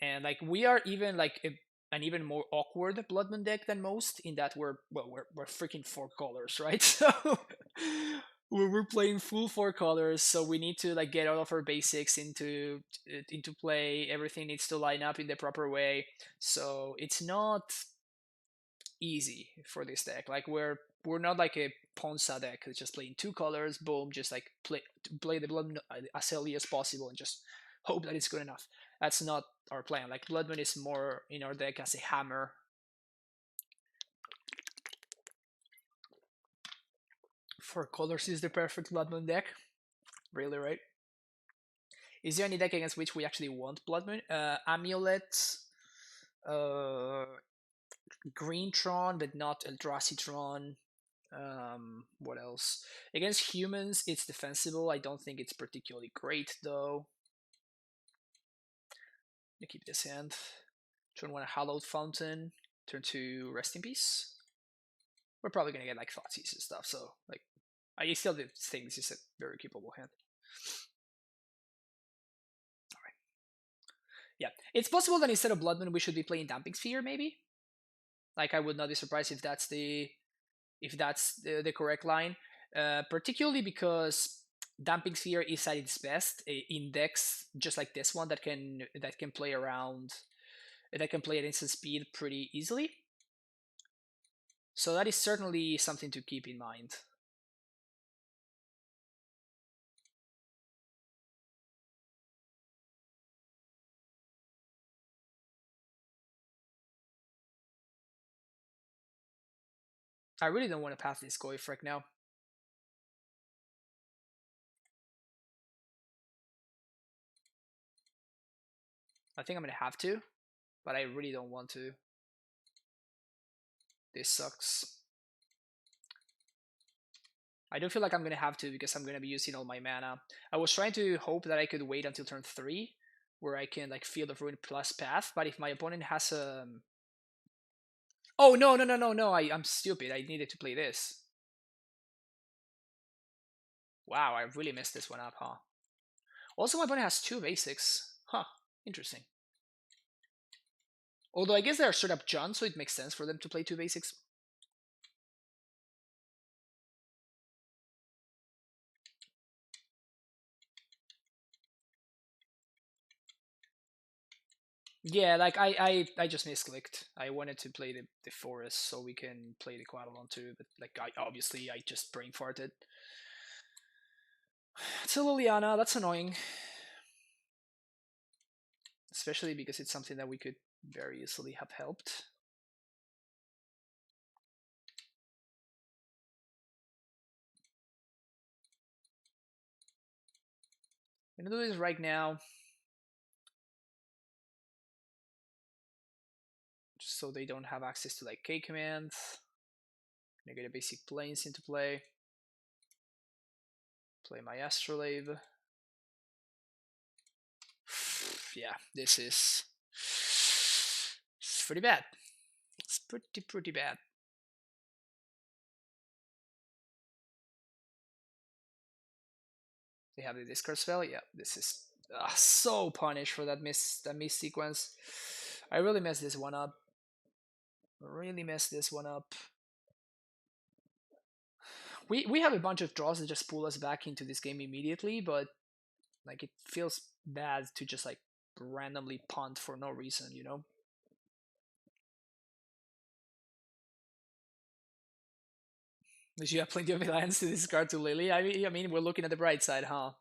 and like we are even like an even more awkward Blood Moon deck than most in that we're freaking 4 colors, right? So we're playing full 4 colors, so we need to like get all of our basics into play. Everything needs to line up in the proper way, so it's not easy for this deck. Like we're not like a Ponza deck that's just playing 2 colors, boom, just like play the Blood Moon as early as possible and just hope that it's good enough. That's not our plan. Like Blood Moon is more in our deck as a hammer. 4 colors is the perfect Blood Moon deck. Really, right? Is there any deck against which we actually want Blood Moon? Amulet, uh, Green Tron, but not Eldrazi Tron. What else? Against humans, it's defensible. I don't think it's particularly great, though. You keep this hand. Turn 1 Hallowed Fountain. Turn 2 Rest in Peace. We're probably gonna get like Thoughtseize and stuff, so like I still think this is a very capable hand. Alright. Yeah. It's possible that instead of Blood Moon we should be playing Damping Sphere, maybe? Like I would not be surprised if that's the correct line. Particularly because Damping Sphere is at its best in decks just like this one that can play around, that can play at instant speed pretty easily. So that is certainly something to keep in mind. I really don't want to pass this Goif right now. I think I'm gonna have to, but I really don't want to. This sucks. I don't feel like I'm gonna have to because I'm gonna be using all my mana. I was trying to hope that I could wait until turn 3, where I can like Field of Ruin plus Path, but if my opponent has a... Oh, no, I'm stupid. I needed to play this. Wow, I really messed this one up, huh? Also, my opponent has 2 basics. Huh, interesting. Although I guess they are straight up Jund, so it makes sense for them to play 2 basics. Yeah, like I just misclicked. I wanted to play the forest so we can play the Quaddalon too, but like I just brain farted. It's a Liliana, that's annoying. Especially because it's something that we could very easily have helped. I'm gonna do this right now. Just so they don't have access to like K commands. I'm gonna get a basic planes into play. Play my Astrolabe. Yeah, this is it's pretty bad. It's pretty bad. They have the discard spell. Yeah, this is so punished for that miss sequence. I really messed this one up. Really messed this one up. We have a bunch of draws that just pull us back into this game immediately, but like it feels bad to just like randomly punt for no reason, you know? You have plenty of lands to discard to Lily. I mean, we're looking at the bright side, huh?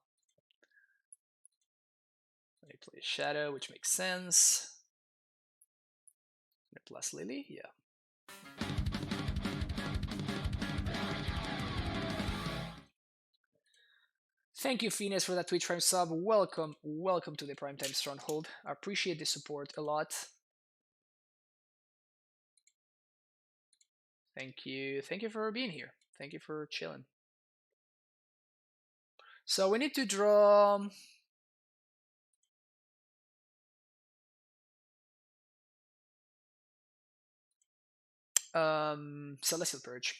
I play Shadow, which makes sense. Plus Lily, yeah. Thank you, Phoenix, for that Twitch Prime sub. Welcome to the Primetime Stronghold. I appreciate the support a lot. Thank you for being here. Thank you for chilling. So we need to draw Celestial Purge.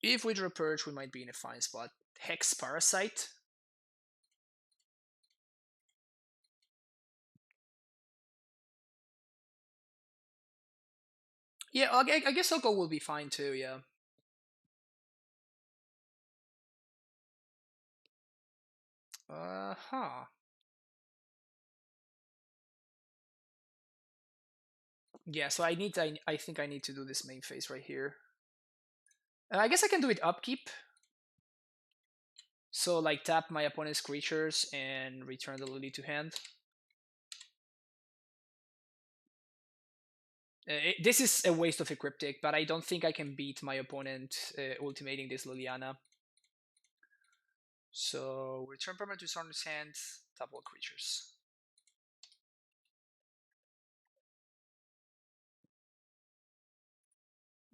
If we draw Purge, we might be in a fine spot. Hex Parasite. Yeah, I guess Oko will be fine too, yeah. Huh. Yeah, so I think I need to do this main phase right here. I guess I can do it upkeep. So like tap my opponent's creatures and return the Lily to hand. This is a waste of a Cryptic, but I don't think I can beat my opponent ultimating this Liliana. So return permanent to Storm's hand, tap all creatures.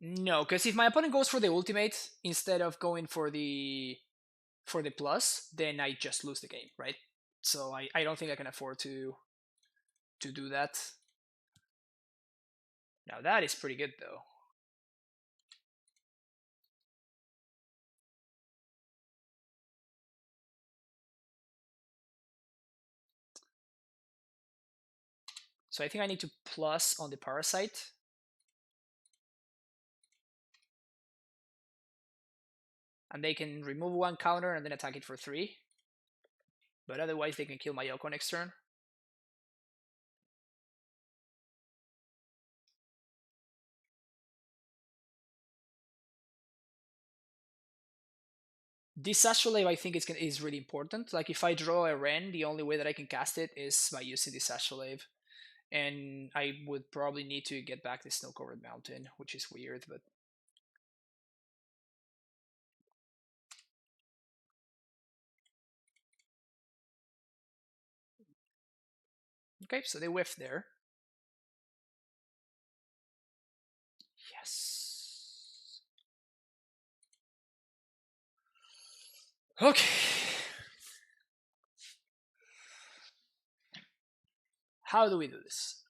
No, because if my opponent goes for the ultimate instead of going for the plus, then I just lose the game, right? So I don't think I can afford to do that. Now that is pretty good though. So I think I need to plus on the Parasite. And they can remove one counter and then attack it for 3. But otherwise they can kill my Yoko next turn. This Astrolabe I think is really important. Like if I draw a Ren, the only way that I can cast it is by using this Astrolabe. And I would probably need to get back the Snow-Covered Mountain, which is weird, but... Okay, so they whiff there. Yes. Okay. How do we do this?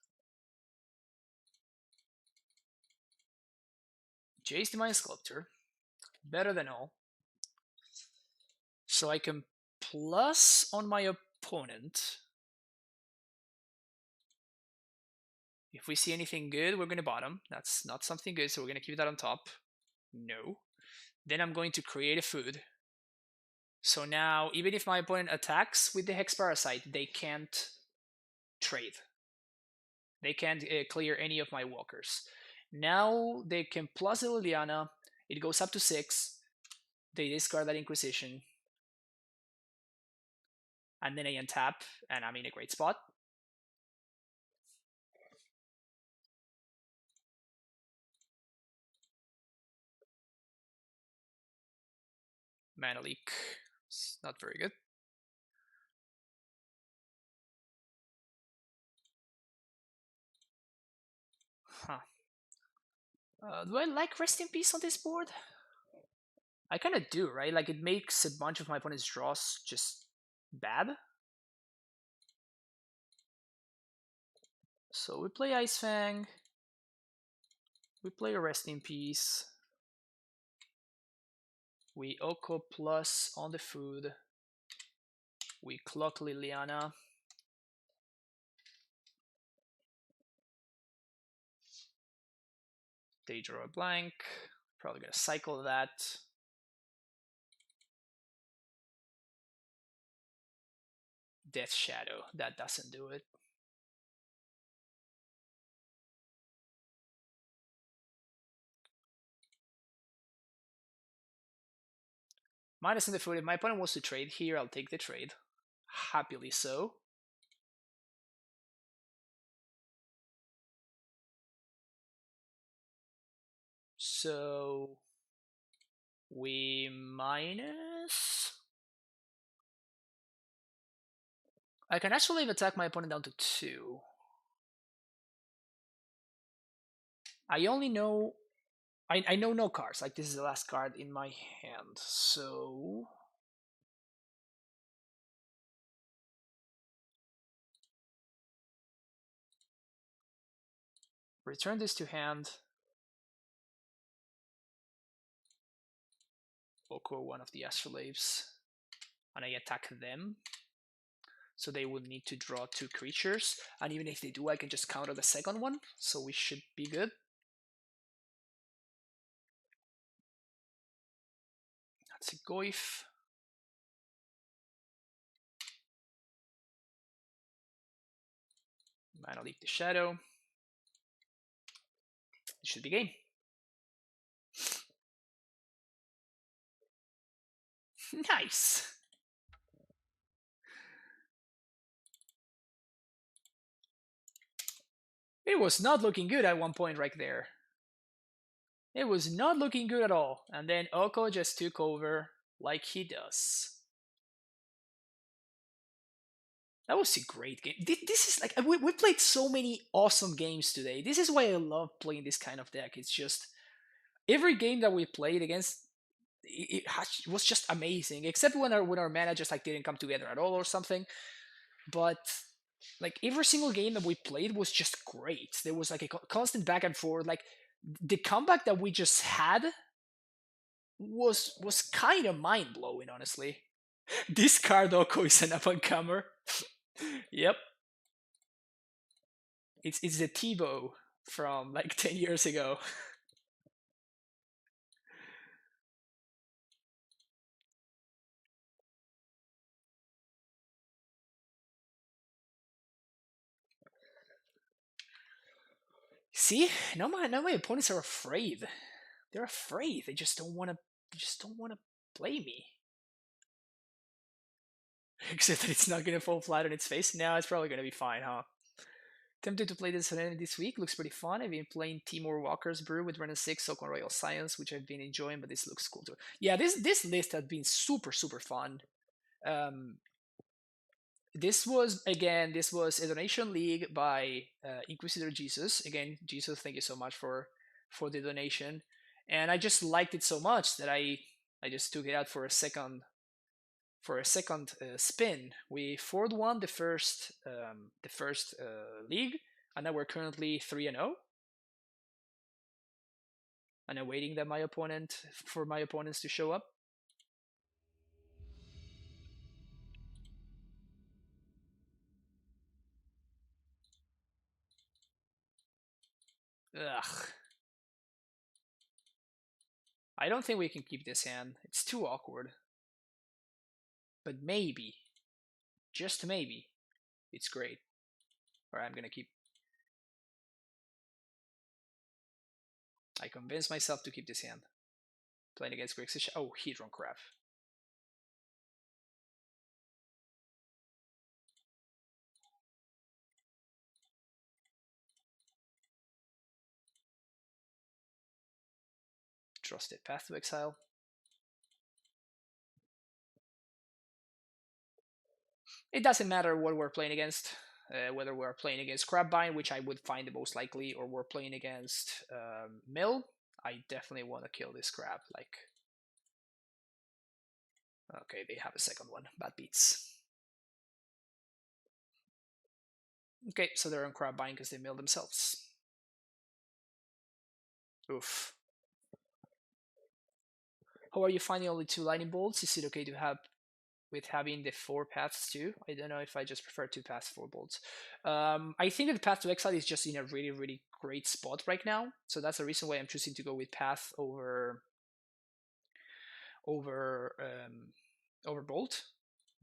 Jace Divine Sculptor. Better than all. So I can plus on my opponent. If we see anything good, we're going to bottom. That's not something good, so we're going to keep that on top. No. Then I'm going to create a food. So now, even if my opponent attacks with the Hex Parasite, they can't trade. They can't clear any of my walkers. Now they can plus Liliana. It goes up to 6. They discard that Inquisition. And then I untap, and I'm in a great spot. Mana leak. It's not very good. Huh. Do I like Rest in Peace on this board? I kind of do, right? Like, it makes a bunch of my opponent's draws just bad. So we play Ice Fang. We play Rest in Peace. We Oko plus on the food. We clock Liliana. They draw a blank. Probably gonna cycle that. Death Shadow. That doesn't do it. Minus in the foot. If my opponent wants to trade here, I'll take the trade. Happily so. So we minus. I can actually attack my opponent down to 2. I only know. I know no cards. Like, this is the last card in my hand. So. Return this to hand. Oko one of the astrolabes. And I attack them. So they will need to draw 2 creatures. And even if they do, I can just counter the second one. So we should be good. That's a Goif. Mana Leap the Shadow. It should be game. Nice. It was not looking good at one point right there. It was not looking good at all. And then Oko just took over like he does. That was a great game. This is like, we played so many awesome games today. This is why I love playing this kind of deck. It's just, every game that we played against, it was just amazing. Except when our mana just like didn't come together at all or something. But like, every single game that we played was just great. There was like a constant back and forth. Like, the comeback that we just had was kind of mind blowing, honestly. This card Oko is an up-and-comer. Yep. It's the Tebow from like 10 years ago. See, now my opponents are afraid. They're afraid. They just don't want to play me. Except that it's not gonna fall flat on its face. Now it's probably gonna be fine, huh? Tempted to play this week. Looks pretty fun. I've been playing Timur Walker's Brew with Renan 6, Sokon Royal Science, which I've been enjoying, but this looks cool too. Yeah, this list has been super fun. Um, this was a donation league by Inquisitor Jesus. Again, Jesus, thank you so much for the donation. And I just liked it so much that I just took it out for a second spin. We 4-1 the first league, and now we're currently 3-0. And I'm waiting that my opponents to show up. Ugh. I don't think we can keep this hand. It's too awkward. But maybe, just maybe, it's great. Or I'm gonna keep. I convinced myself to keep this hand. Playing against Grixis. Oh, Hedron Crab. Trusted Path to Exile. It doesn't matter what we're playing against. Whether we're playing against CrabVine, which I would find the most likely, or we're playing against Mill, I definitely want to kill this crab. Like, okay, they have a second one. Bad beats. Okay, so they're on CrabVine because they mill themselves. Oof. How are you finding only 2 lightning bolts? Is it okay to have with having the 4 paths too? I don't know if I just prefer 2 paths, 4 bolts. I think that the Path to Exile is just in a really great spot right now. So that's the reason why I'm choosing to go with Path over bolt.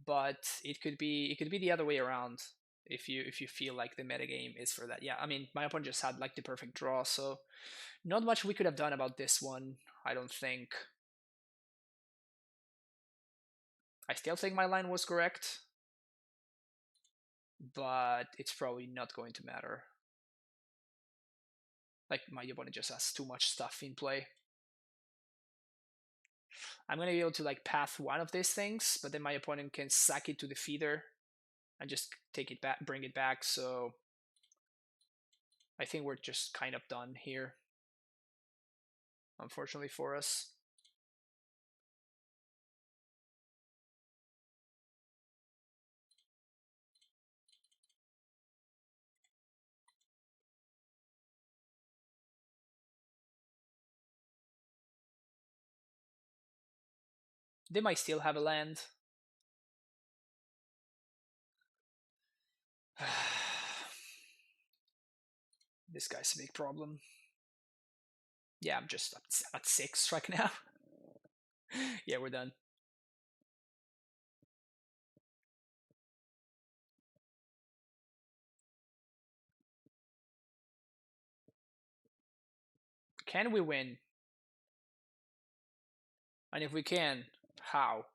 But it could be the other way around if you feel like the metagame is for that. Yeah, I mean, my opponent just had like the perfect draw, so not much we could have done about this one, I don't think. I still think my line was correct, but it's probably not going to matter. Like, my opponent just has too much stuff in play. I'm gonna be able to like path one of these things, but then my opponent can sack it to the feeder and just take it back, bring it back. So I think we're just kind of done here, unfortunately for us. They might still have a land. This guy's a big problem. Yeah, I'm just at 6 right now. Yeah, we're done. Can we win? And if we can, how?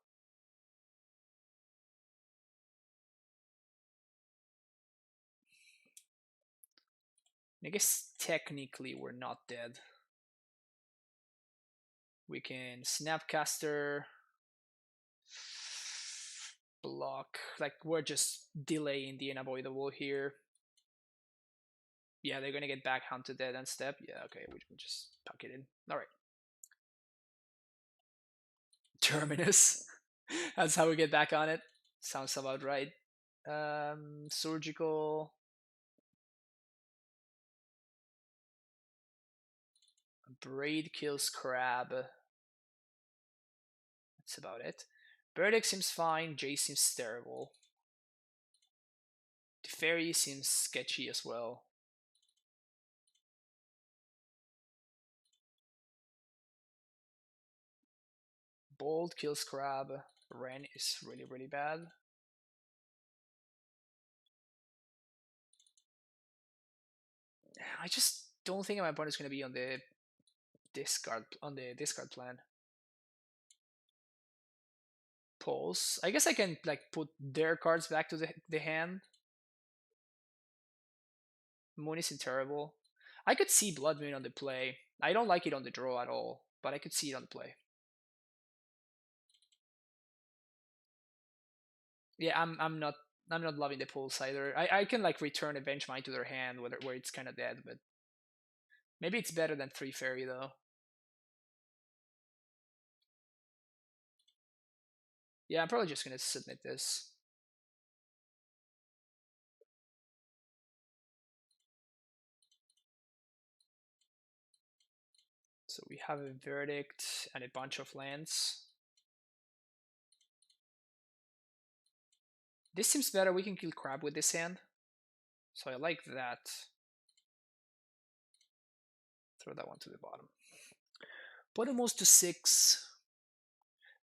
I guess technically we're not dead. We can Snapcaster, block. Like, we're just delaying the unavoidable here. Yeah, they're gonna get back hunted dead and step. Yeah, okay, we can just tuck it in. Alright. Terminus. That's how we get back on it. Sounds about right. Surgical. Braid kills Crab. That's about it. Burdick seems fine. Jay seems terrible. The Fairy seems sketchy as well. Bold kills Crab. Ren is really, really bad. I just don't think my opponent's going to be on the discard plan. Pulse. I guess I can like put their cards back to the hand. Moon isn't terrible. I could see Blood Moon on the play. I don't like it on the draw at all, but I could see it on the play. Yeah, I'm not loving the pulse either. I can like return Avenge Mine to their hand where it's kind of dead, but maybe it's better than 3 Fairy though. Yeah, I'm probably just gonna submit this. So we have a Verdict and a bunch of lands. This seems better. We can kill Crab with this hand. So I like that. Throw that one to the bottom. Bottommost to 6.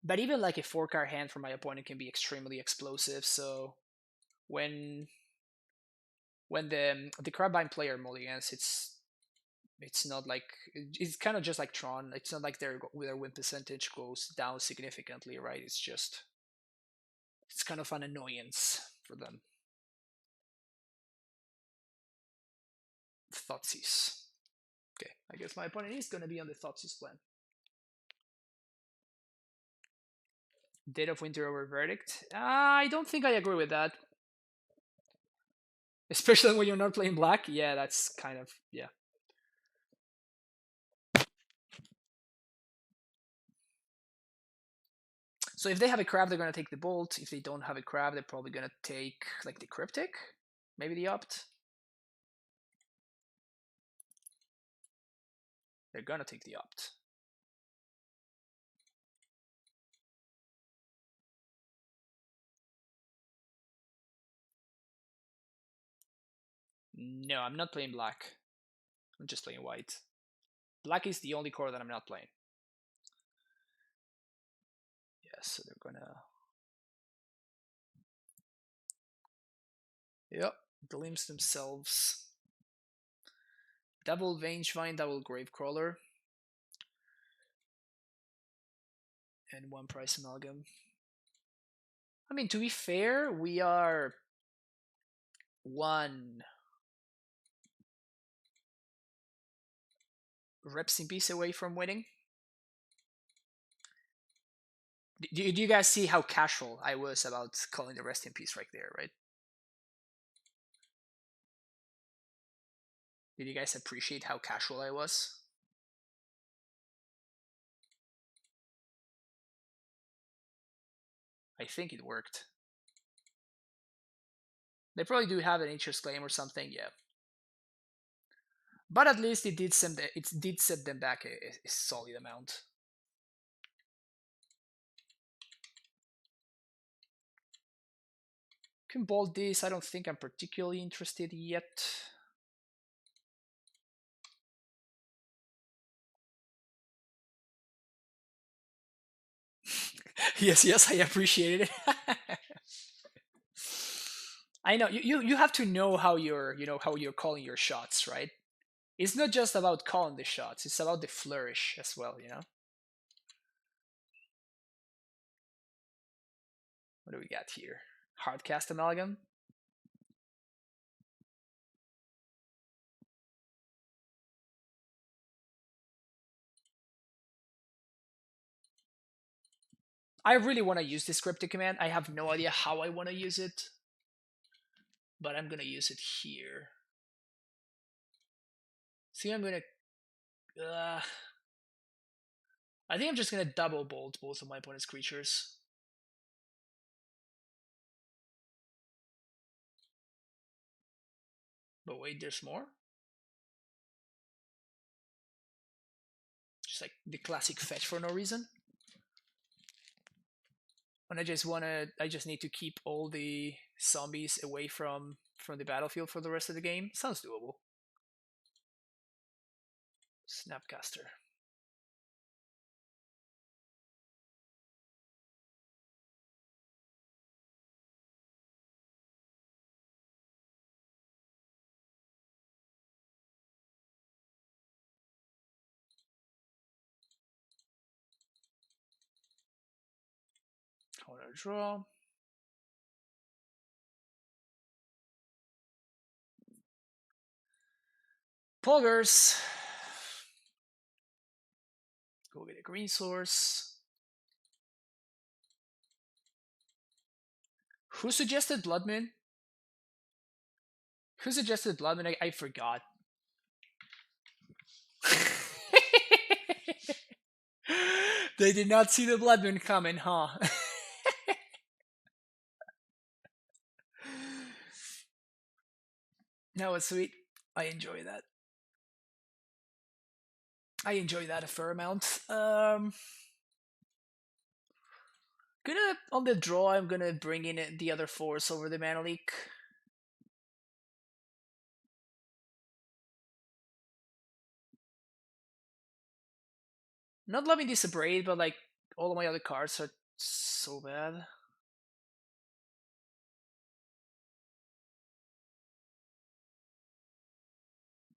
But even like a 4-card hand from my opponent can be extremely explosive. So when the CrabVine player mulligans, it's not like it's kind of just like Tron. It's not like their win percentage goes down significantly, right? It's kind of an annoyance for them. Thoughtseize. Okay, I guess my opponent is gonna be on the Thoughtseize plan. Dead of Winter over Verdict. I don't think I agree with that. Especially when you're not playing black. Yeah, that's kind of yeah. So if they have a Crab, they're gonna take the Bolt. If they don't have a Crab, they're probably gonna take like the Cryptic, maybe the Opt. They're gonna take the Opt. No, I'm not playing black. I'm just playing white. Black is the only color that I'm not playing. Yeah, so they're gonna. Yep, glimpse themselves. Double Vengevine, double Gravecrawler. And 1 price amalgam. I mean, to be fair, we are one reps in peace away from winning. Do you guys see how casual I was about calling the rest in peace right there, right? Did you guys appreciate how casual I was? I think it worked. They probably do have an interest claim or something, yeah. But at least it did set them back a solid amount. Can bolt this. I don't think I'm particularly interested yet. Yes, I appreciate it. I know you have to know how you're calling your shots, right? It's not just about calling the shots; it's about the flourish as well. What do we got here? Hardcast amalgam. I really want to use this cryptic command. I have no idea how I want to use it, but I'm gonna use it here. See, I'm gonna. I think I'm just gonna double bolt both of my opponent's creatures. But wait, there's more. Just like the classic fetch for no reason. And I just need to keep all the zombies away from the battlefield for the rest of the game. Sounds doable. Snapcaster. Counter draw. Poggers. Go get a green source. Who suggested Blood Moon? Who suggested Blood Moon? I forgot. They did not see the Blood Moon coming, huh? That was sweet. I enjoy that. I enjoy that a fair amount. Gonna on the draw. I'm gonna bring in the other force over the mana leak. Not loving this abrade, but like all of my other cards are so bad.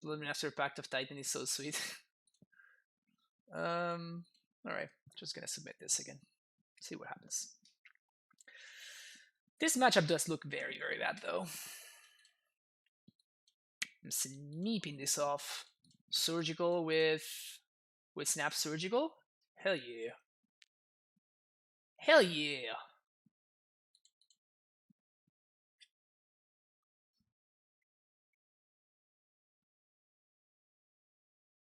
Bloodmaster Pact of Titan is so sweet. Alright, just gonna submit this again. See what happens. This matchup does look very, very bad though. I'm sneaking this off. Surgical with Snap Surgical? Hell yeah. Hell yeah.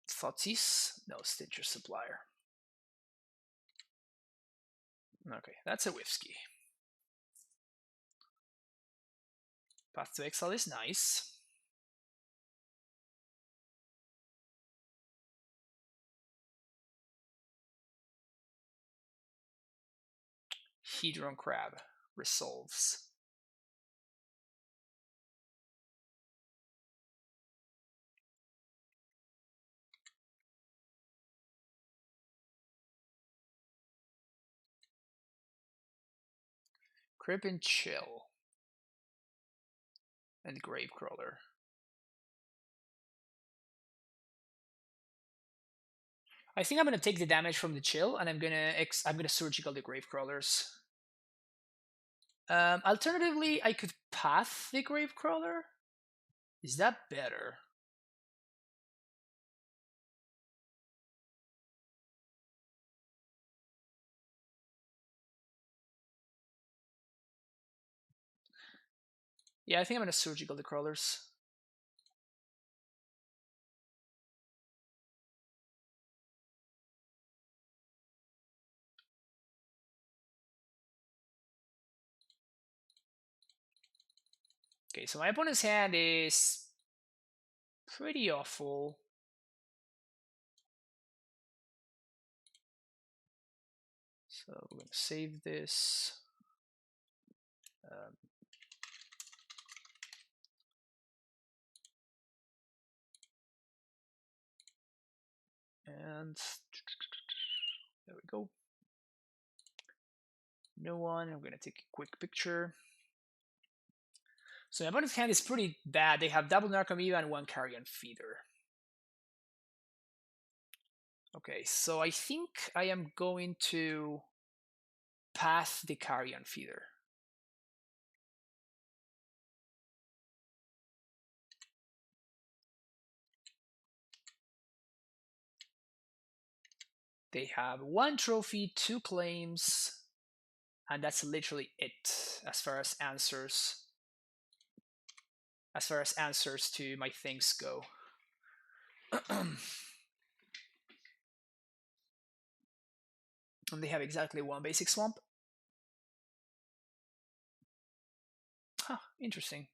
Thoughtseize? No, Stitcher Supplier. Okay, that's a Whiffsky. Path to Exile is nice. Hedron Crab resolves. Crip and Chill. And Gravecrawler. I think I'm gonna take the damage from the Chill, and I'm gonna surgical the Gravecrawlers. Alternatively, I could path the Gravecrawler. Is that better? Yeah, I think I'm gonna surgical the crawlers. Okay, so my opponent's hand is pretty awful. So we're gonna save this. Um, and there we go. No one. I'm gonna take a quick picture. So my opponent's hand is pretty bad. They have double Narcomoeba and one Carrion Feeder. Okay, so I think I am going to path the Carrion Feeder. They have one trophy, two claims, and that's literally it as far as answers. As far as answers to my things go. And they have exactly one basic swamp. Huh, interesting.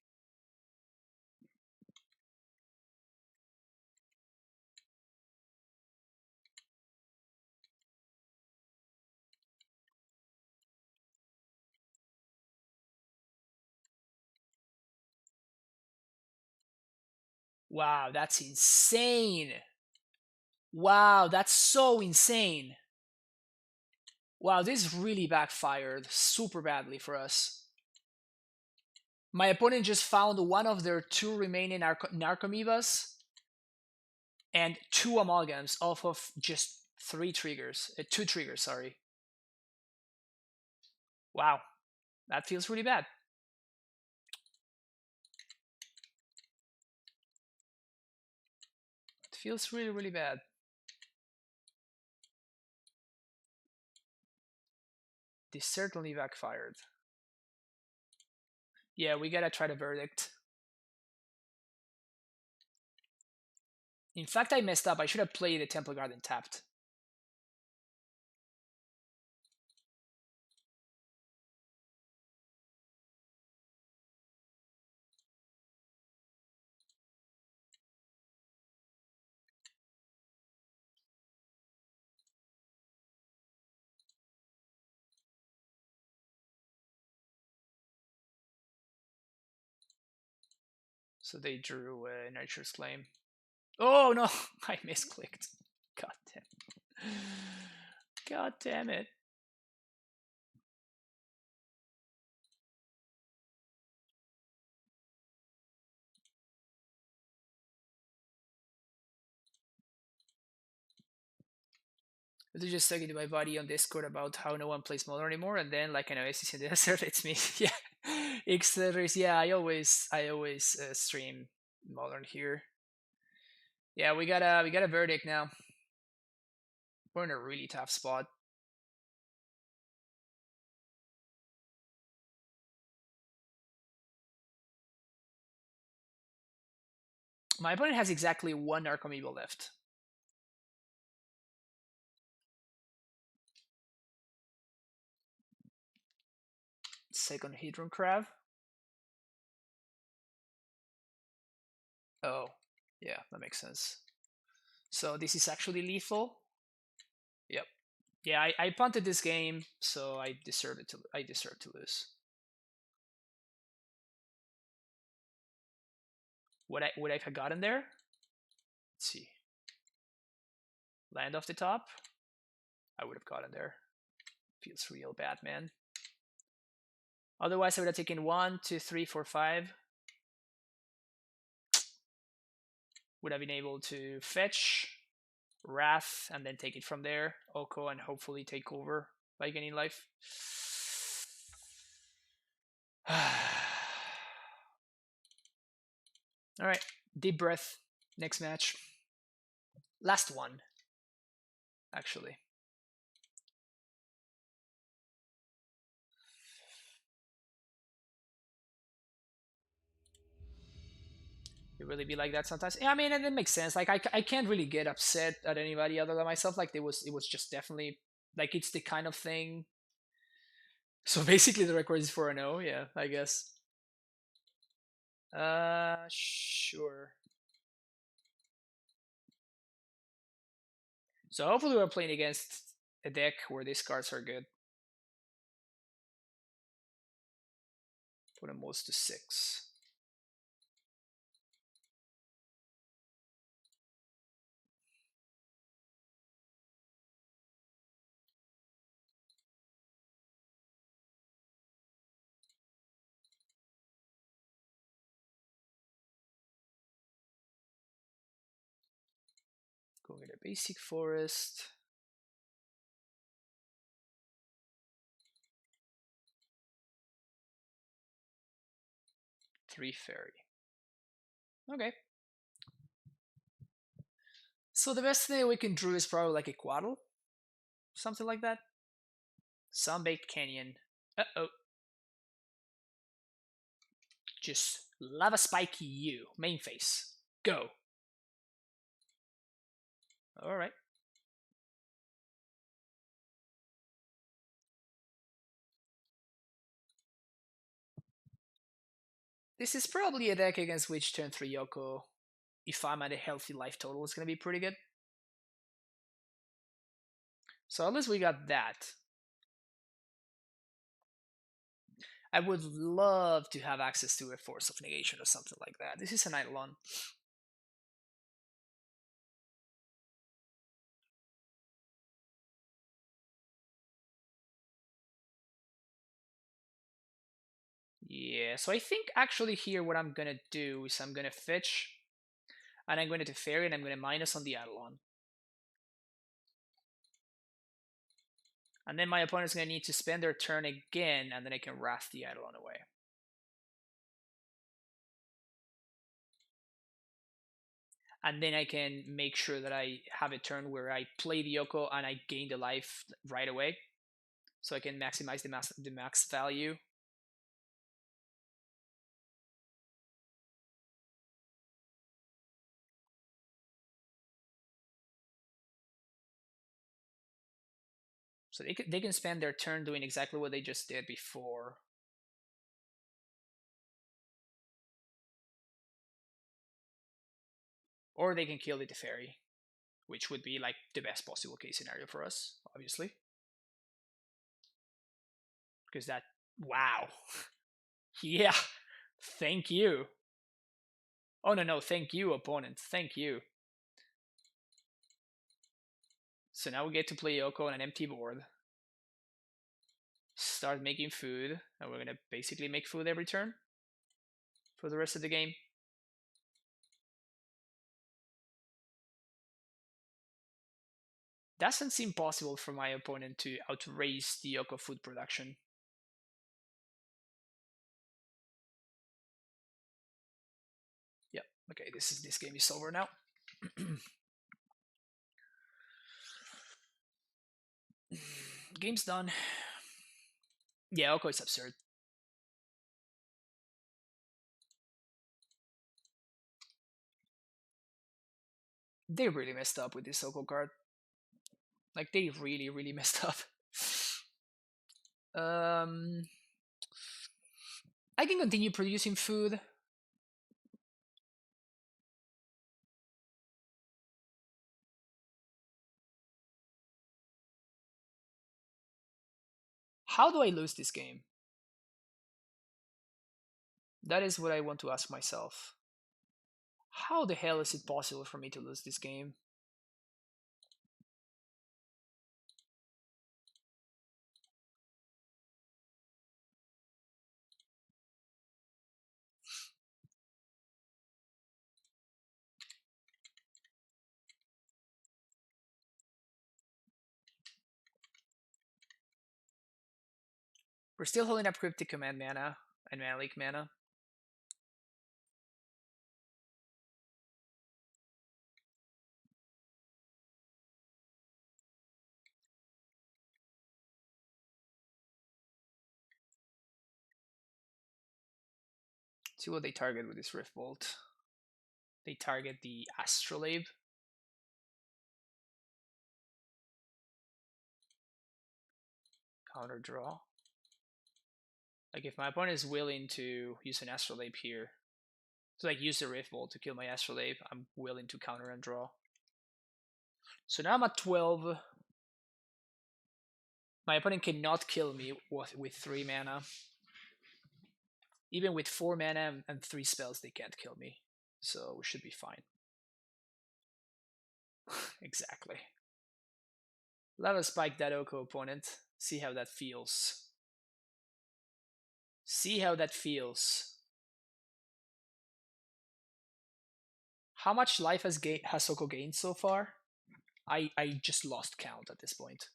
Wow, that's insane. Wow, that's so insane. Wow, this really backfired super badly for us. My opponent just found one of their two remaining Narcomoebas and two Amalgams off of just two triggers, sorry. Wow, that feels really bad. It feels really, really bad. This certainly backfired. Yeah, we gotta try the verdict. In fact, I messed up. I should have played the Temple Garden tapped. So they drew Nature's Claim. Oh no, I misclicked. God damn. God damn it. I was just talking to my buddy on Discord about how no one plays Modern anymore, and then like an Oasis in the Desert, it's me. Yeah, Xterrors. Yeah, I always stream Modern here. Yeah, we got a verdict now. We're in a really tough spot. My opponent has exactly one Narcomoeba left. Second Hedron Crab. Oh, yeah, that makes sense. So this is actually lethal. Yep. Yeah, I punted this game, so I deserve to lose. Would I have gotten there? Let's see. Land off the top. I would have gotten there. Feels real bad, man. Otherwise, I would have taken 1, 2, 3, 4, 5. Would have been able to fetch, Wrath, and then take it from there. Oko, and hopefully take over by gaining life. All right, deep breath. Next match. Last one, actually. It really be like that sometimes. Yeah, I mean, and it makes sense. Like, I can't really get upset at anybody other than myself. Like, it was just definitely like it's the kind of thing. So basically, the record is 4-0. Yeah, I guess. Sure. So hopefully we're playing against a deck where these cards are good. Put them most to 6. Go with a basic forest. Three fairy. Okay. So the best thing we can draw is probably like a Quaddle. Something like that. Sunbaked Canyon. Uh-oh. Just Lava Spiky you. Main face. Go. Alright. This is probably a deck against which turn 3 Yoko, if I'm at a healthy life total, is going to be pretty good. So at least we got that. I would love to have access to a Force of Negation or something like that. This is an Eidolon. Yeah, so I think actually here what I'm gonna do is I'm gonna fetch, and I'm going to Fairy, and I'm gonna minus on the Eidolon. And then my opponent's gonna need to spend their turn again, and then I can Wrath the Eidolon away. And then I can make sure that I have a turn where I play the Yoko and I gain the life right away, so I can maximize the max value. So they can spend their turn doing exactly what they just did before. Or they can kill the Teferi, which would be like the best possible case scenario for us, obviously. Because that, wow. Yeah, thank you. Oh, no, thank you, opponent. Thank you. So now we get to play Yoko on an empty board. Start making food, and we're gonna basically make food every turn for the rest of the game. Doesn't seem possible for my opponent to outrace the Yoko food production. Yep. Okay, this game is over now. Game's done. Yeah, Oko is absurd. They really messed up with this Oko card. Like, they really, really messed up. Um, I can continue producing food. How do I lose this game? That is what I want to ask myself. How the hell is it possible for me to lose this game? We're still holding up Cryptic Command mana, and Mana Leak mana. See what they target with this Rift Bolt. They target the Astrolabe. Counter draw. Like if my opponent is willing to use an Astrolabe here, so like use the Rift Bolt to kill my Astrolabe, I'm willing to counter and draw. So now I'm at 12. My opponent cannot kill me with 3 mana. Even with 4 mana and 3 spells, they can't kill me. So we should be fine. Exactly. Lava Spike that Oko opponent. See how that feels. See how that feels. How much life has Oko gained so far? I just lost count at this point.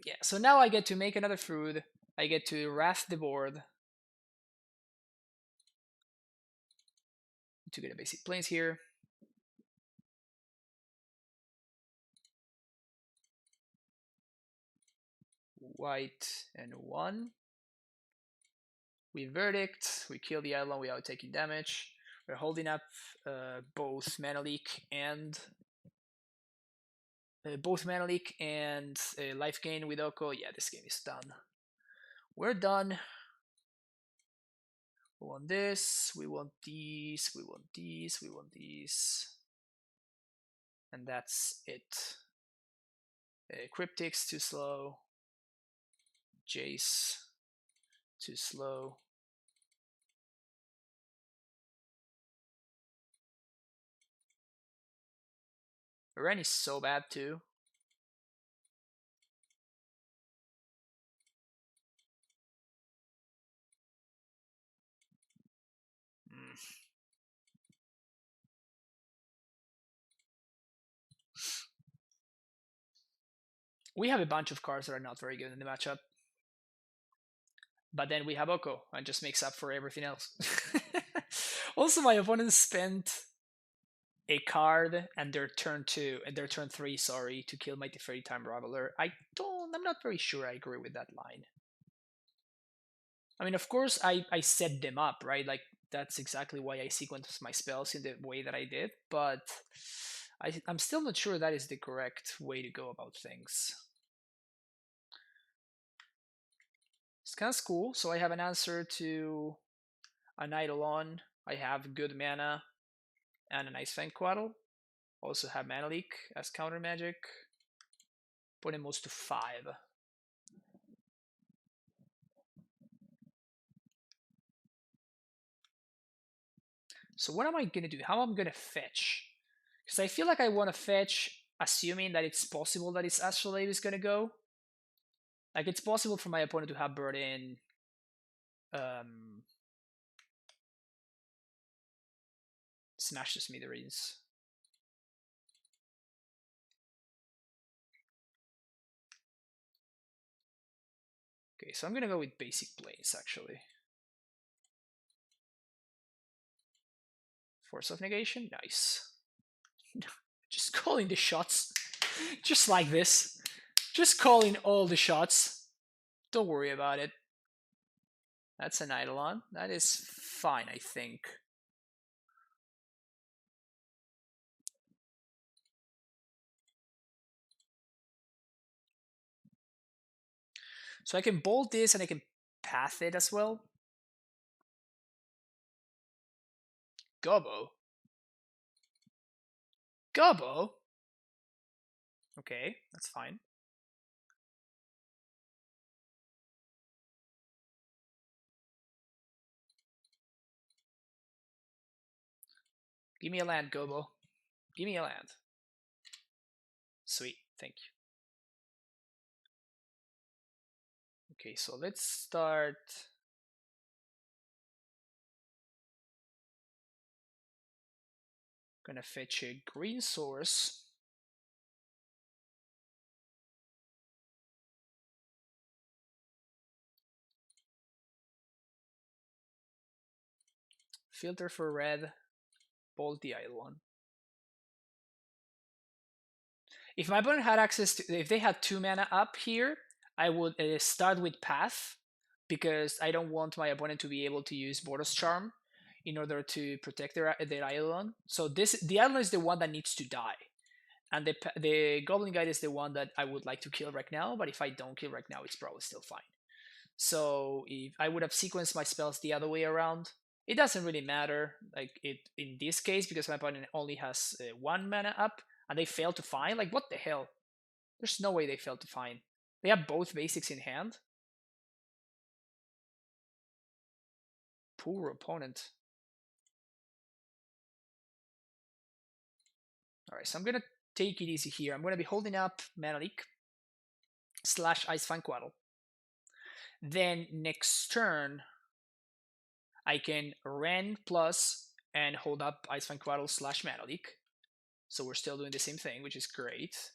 Yeah, so now I get to make another food. I get to wrath the board. To get a basic plains here. White and 1. We verdict. We kill the Eidolon without taking damage. We're holding up both Mana Leak and life gain with Oko. Yeah, this game is done. We're done. We want this. We want these. We want these. We want these. And that's it. Cryptics too slow. Jace too slow. Ren is so bad too. We have a bunch of cards that are not very good in the matchup. But then we have Oko, and just makes up for everything else. Also, my opponent spent a card and their turn 3, sorry, to kill my Teferi Time Raveler. I'm not very sure I agree with that line. I mean, of course, I set them up, right? Like, that's exactly why I sequenced my spells in the way that I did, but I'm still not sure that is the correct way to go about things. It's kind of cool. So I have an answer to an Eidolon. I have good mana and a nice Fang Quaddle. Also have Mana Leak as counter magic. Put him most to 5. So what am I gonna do? How am I gonna fetch? Because I feel like I want to fetch, assuming that it's possible that its Astrolabe is gonna go. Like it's possible for my opponent to have Bird in. Smash the Smithereens. Okay, so I'm gonna go with basic plays actually. Force of Negation, nice. Just calling the shots. Just like this. Just calling all the shots. Don't worry about it. That's an Eidolon. That is fine, I think. So I can bolt this and I can path it as well. Gobbo. Gobbo? Okay, that's fine. Give me a land, Gobbo. Give me a land. Sweet, thank you. Okay, so let's start. Gonna fetch a green source. filter for red, bolt the Eidolon. If my opponent had access to, if they had 2 mana up here, I would start with Path, because I don't want my opponent to be able to use Boros Charm in order to protect their Eidolon. So the Eidolon is the one that needs to die, and the Goblin Guide is the one that I would like to kill right now. But if I don't kill right now, it's probably still fine. So if I would have sequenced my spells the other way around, it doesn't really matter. Like it in this case, because my opponent only has 1 mana up, and they fail to find. Like, what the hell? There's no way they failed to find. They have both basics in hand. Poor opponent. Alright, so I'm gonna take it easy here. I'm gonna be holding up Mana Leak / Icefang Quaddle. Then next turn, I can Ren plus and hold up Icefang Quaddle / Mana Leak. So we're still doing the same thing, which is great.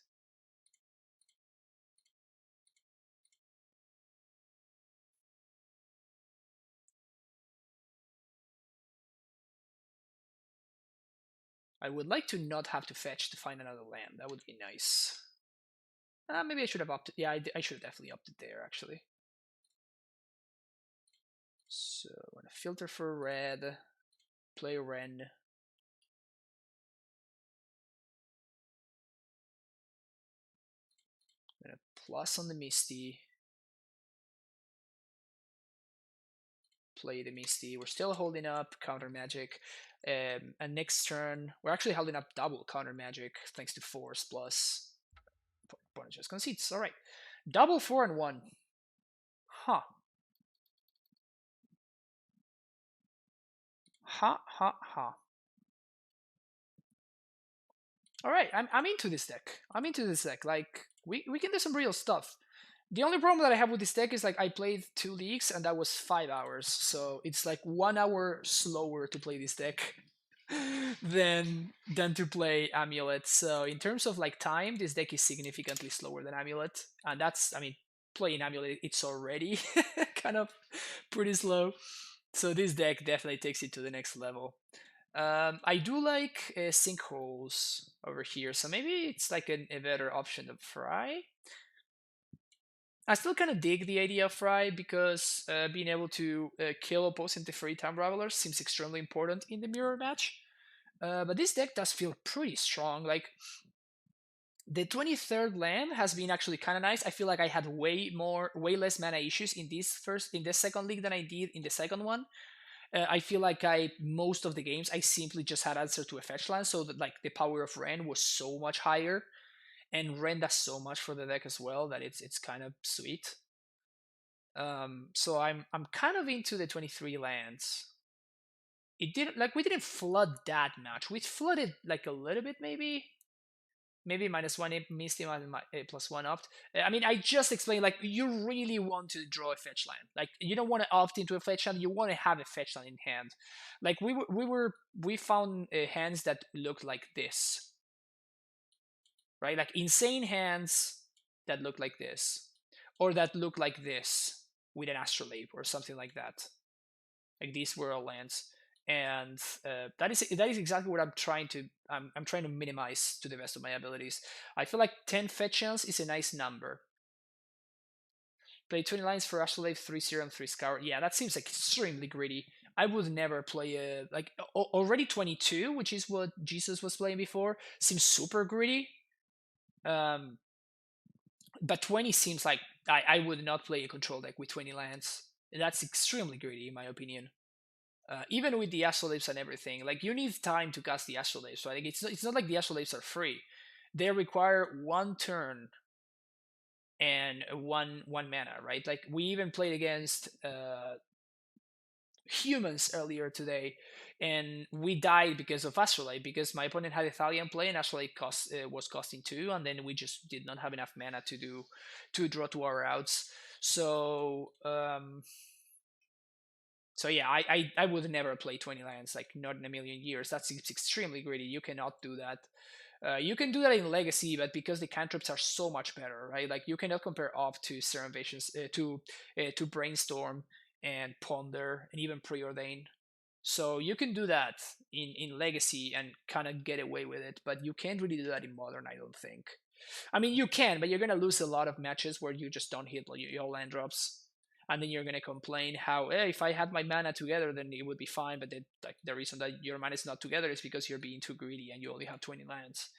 I would like to not have to fetch to find another land. That would be nice. Maybe I should have opted. Yeah, I should have definitely opted there, actually. So I'm gonna filter for red, play Ren. I'm gonna plus on the Misty. Play the Misty. We're still holding up counter magic. And next turn, we're actually holding up double counter magic thanks to Force plus. Opponent just concedes. All right, double 4 and 1. Huh. Ha. All right, I'm into this deck. Like we can do some real stuff. The only problem that I have with this deck is like I played 2 leagues and that was 5 hours, so it's like 1 hour slower to play this deck than to play Amulet. So in terms of like time, this deck is significantly slower than Amulet, and that's, I mean, playing Amulet, it's already kind of pretty slow. So this deck definitely takes it to the next level. I do like Sinkholes over here, so maybe it's like a better option than Fry. I still kind of dig the idea of Fry because being able to kill opposing Teferi Time Travelers seems extremely important in the mirror match. But this deck does feel pretty strong. Like the 23rd land has been actually kind of nice. I feel like I had way less mana issues in this second league than I did in the second one. I feel like most of the games I simply just had answer to a fetch land, so that like the power of Ren was so much higher, and Ren does so much for the deck as well that it's kind of sweet. So I'm kind of into the 23 lands. It didn't, like, we didn't flood that much. We flooded like a little bit, maybe -1 Misty, +1 opt. I mean, I just explained, like, you really want to draw a fetch land. Like, you don't want to opt into a fetch land. You want to have a fetch land in hand. Like we found hands that looked like this, right? Like insane hands that look like this, or that look like this with an Astrolabe or something like that. Like these were all lands, and that is exactly what I'm trying to minimize to the best of my abilities. I feel like 10 fetch lands is a nice number. Play 20 lines for Astrolabe, 3 Serum, 3 Scour. Yeah, that seems like extremely greedy. I would never play a like already 22, which is what Jesus was playing before. Seems super greedy. But 20 seems like I would not play a control deck with 20 lands. That's extremely greedy, in my opinion. Even with the Astrolabes and everything, like you need time to cast the Astrolabes. So like it's not like the Astrolabes are free. They require 1 turn and one mana, right? Like we even played against humans earlier today, and we died because of Astrolabe, because my opponent had Ithalian play and Astrolabe was costing 2, and then we just did not have enough mana to draw 2 our outs. So so yeah, I would never play 20 lands, like not in a million years. That's extremely greedy. You cannot do that. You can do that in Legacy, but because the cantrips are so much better, right? Like you cannot compare off to Serum Visions, to Brainstorm and Ponder and even Preordain. So you can do that in Legacy and kind of get away with it, but you can't really do that in Modern, I don't think. I mean, you can, but you're gonna lose a lot of matches where you just don't hit your land drops, and then you're gonna complain how, hey, if I had my mana together, then it would be fine. But like the reason that your mana is not together is because you're being too greedy and you only have 20 lands.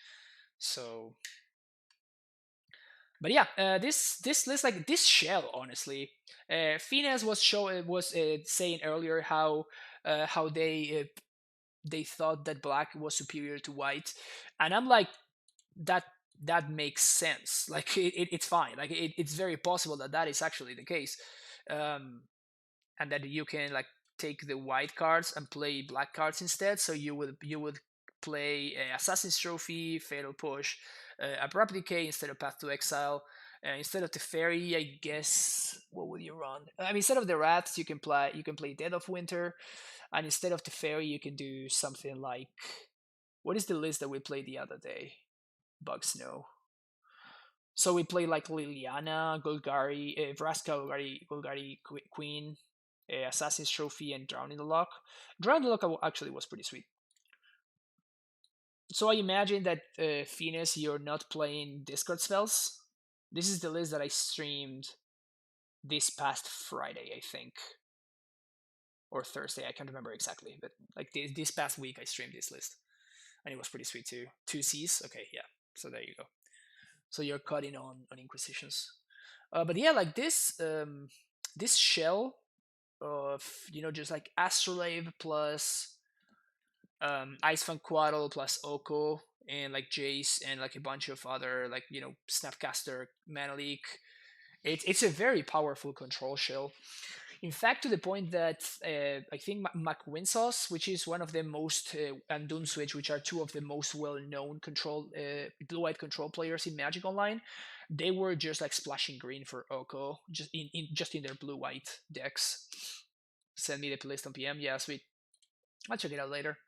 So, but yeah, this list, like this shell, honestly, Finesse was saying earlier how they thought that black was superior to white, and I'm like, that that makes sense. Like it's fine. Like it's very possible that that is actually the case, um, and that you can like take the white cards and play black cards instead. So you would play Assassin's Trophy, Fatal Push, Abrupt Decay instead of Path to Exile. Instead of the fairy, I guess what would you run? I mean, instead of the rats, you can play Dead of Winter, and instead of the fairy, you can do something like, what is the list that we played the other day? Bug Snow. So we play like Liliana, Golgari, Vraska, Golgari Queen, Assassin's Trophy, and Drown in the Lock. Drown in the Lock actually was pretty sweet. So I imagine that Phoenix, you're not playing discard spells. This is the list that I streamed this past Friday, I think, or Thursday. I can't remember exactly, but like this past week, I streamed this list, and it was pretty sweet too. Two C's, okay, yeah. So there you go. So you're cutting on Inquisitions. But yeah, like this shell of just like Astrolabe plus Ice Quaddle plus Oko and like Jace and like a bunch of other like Snapcaster, Mana Leak. It's a very powerful control shell. In fact, to the point that I think McWinsauce, which is one of the most, and Doom Switch, which are two of the most well-known control blue-white control players in Magic Online, they were just like splashing green for Oko, just in their blue-white decks. Send me the playlist on PM. Yeah, sweet. I'll check it out later.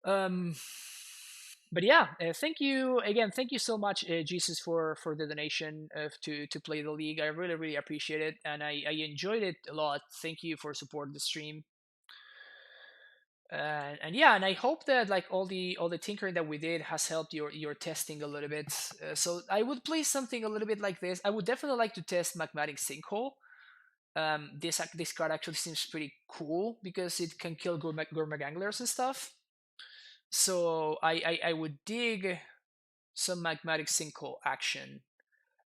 Um, but yeah, thank you again. Thank you so much, Jesus, for the donation to play the league. I really really appreciate it, and I enjoyed it a lot. Thank you for supporting the stream. And yeah, and I hope that like all the tinkering that we did has helped your testing a little bit. So I would play something a little bit like this. I would definitely like to test Magmatic Sinkhole. This card actually seems pretty cool because it can kill Gormaganglers and stuff. So I would dig some Magmatic Sinkhole action.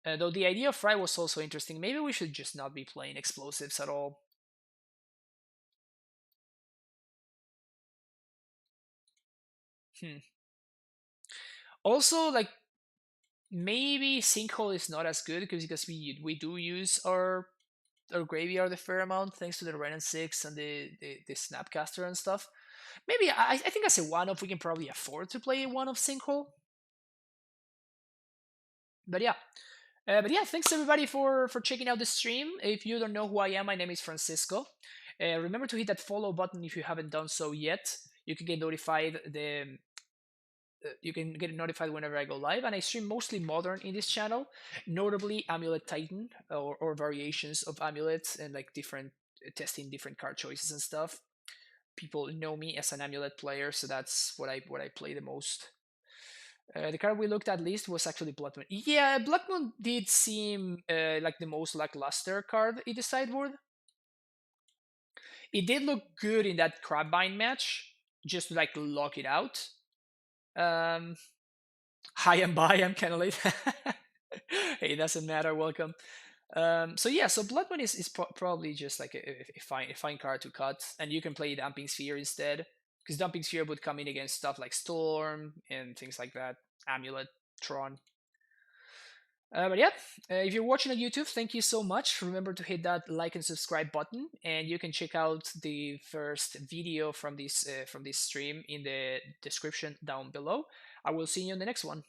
Though the idea of Fry was also interesting. Maybe we should just not be playing explosives at all. Hmm. Also, like maybe Sinkhole is not as good because we do use our graveyard a fair amount thanks to the Ren and 6 and the Snapcaster and stuff. Maybe I think as a one-off we can probably afford to play a one-off Sinkhole. But yeah, thanks everybody for checking out the stream. If you don't know who I am, my name is Francisco. Remember to hit that follow button if you haven't done so yet. You can get notified whenever I go live, and I stream mostly modern in this channel, notably Amulet Titan or variations of Amulets and like different testing different card choices and stuff. People know me as an Amulet player, so that's what I play the most. The card we looked at least was actually Blood Moon. Yeah, Blood Moon did seem like the most lackluster card in the sideboard. It did look good in that CrabVine match, just to like lock it out. Hi and bye, I'm kind of late. Hey, it doesn't matter, welcome. So yeah, so Blood Moon is probably just like a fine card to cut, and you can play Dumping Sphere instead, because Dumping Sphere would come in against stuff like Storm and things like that, Amulet, Tron. But yeah, if you're watching on YouTube, thank you so much. Remember to hit that like and subscribe button, and you can check out the first video from this stream in the description down below. I will see you in the next one.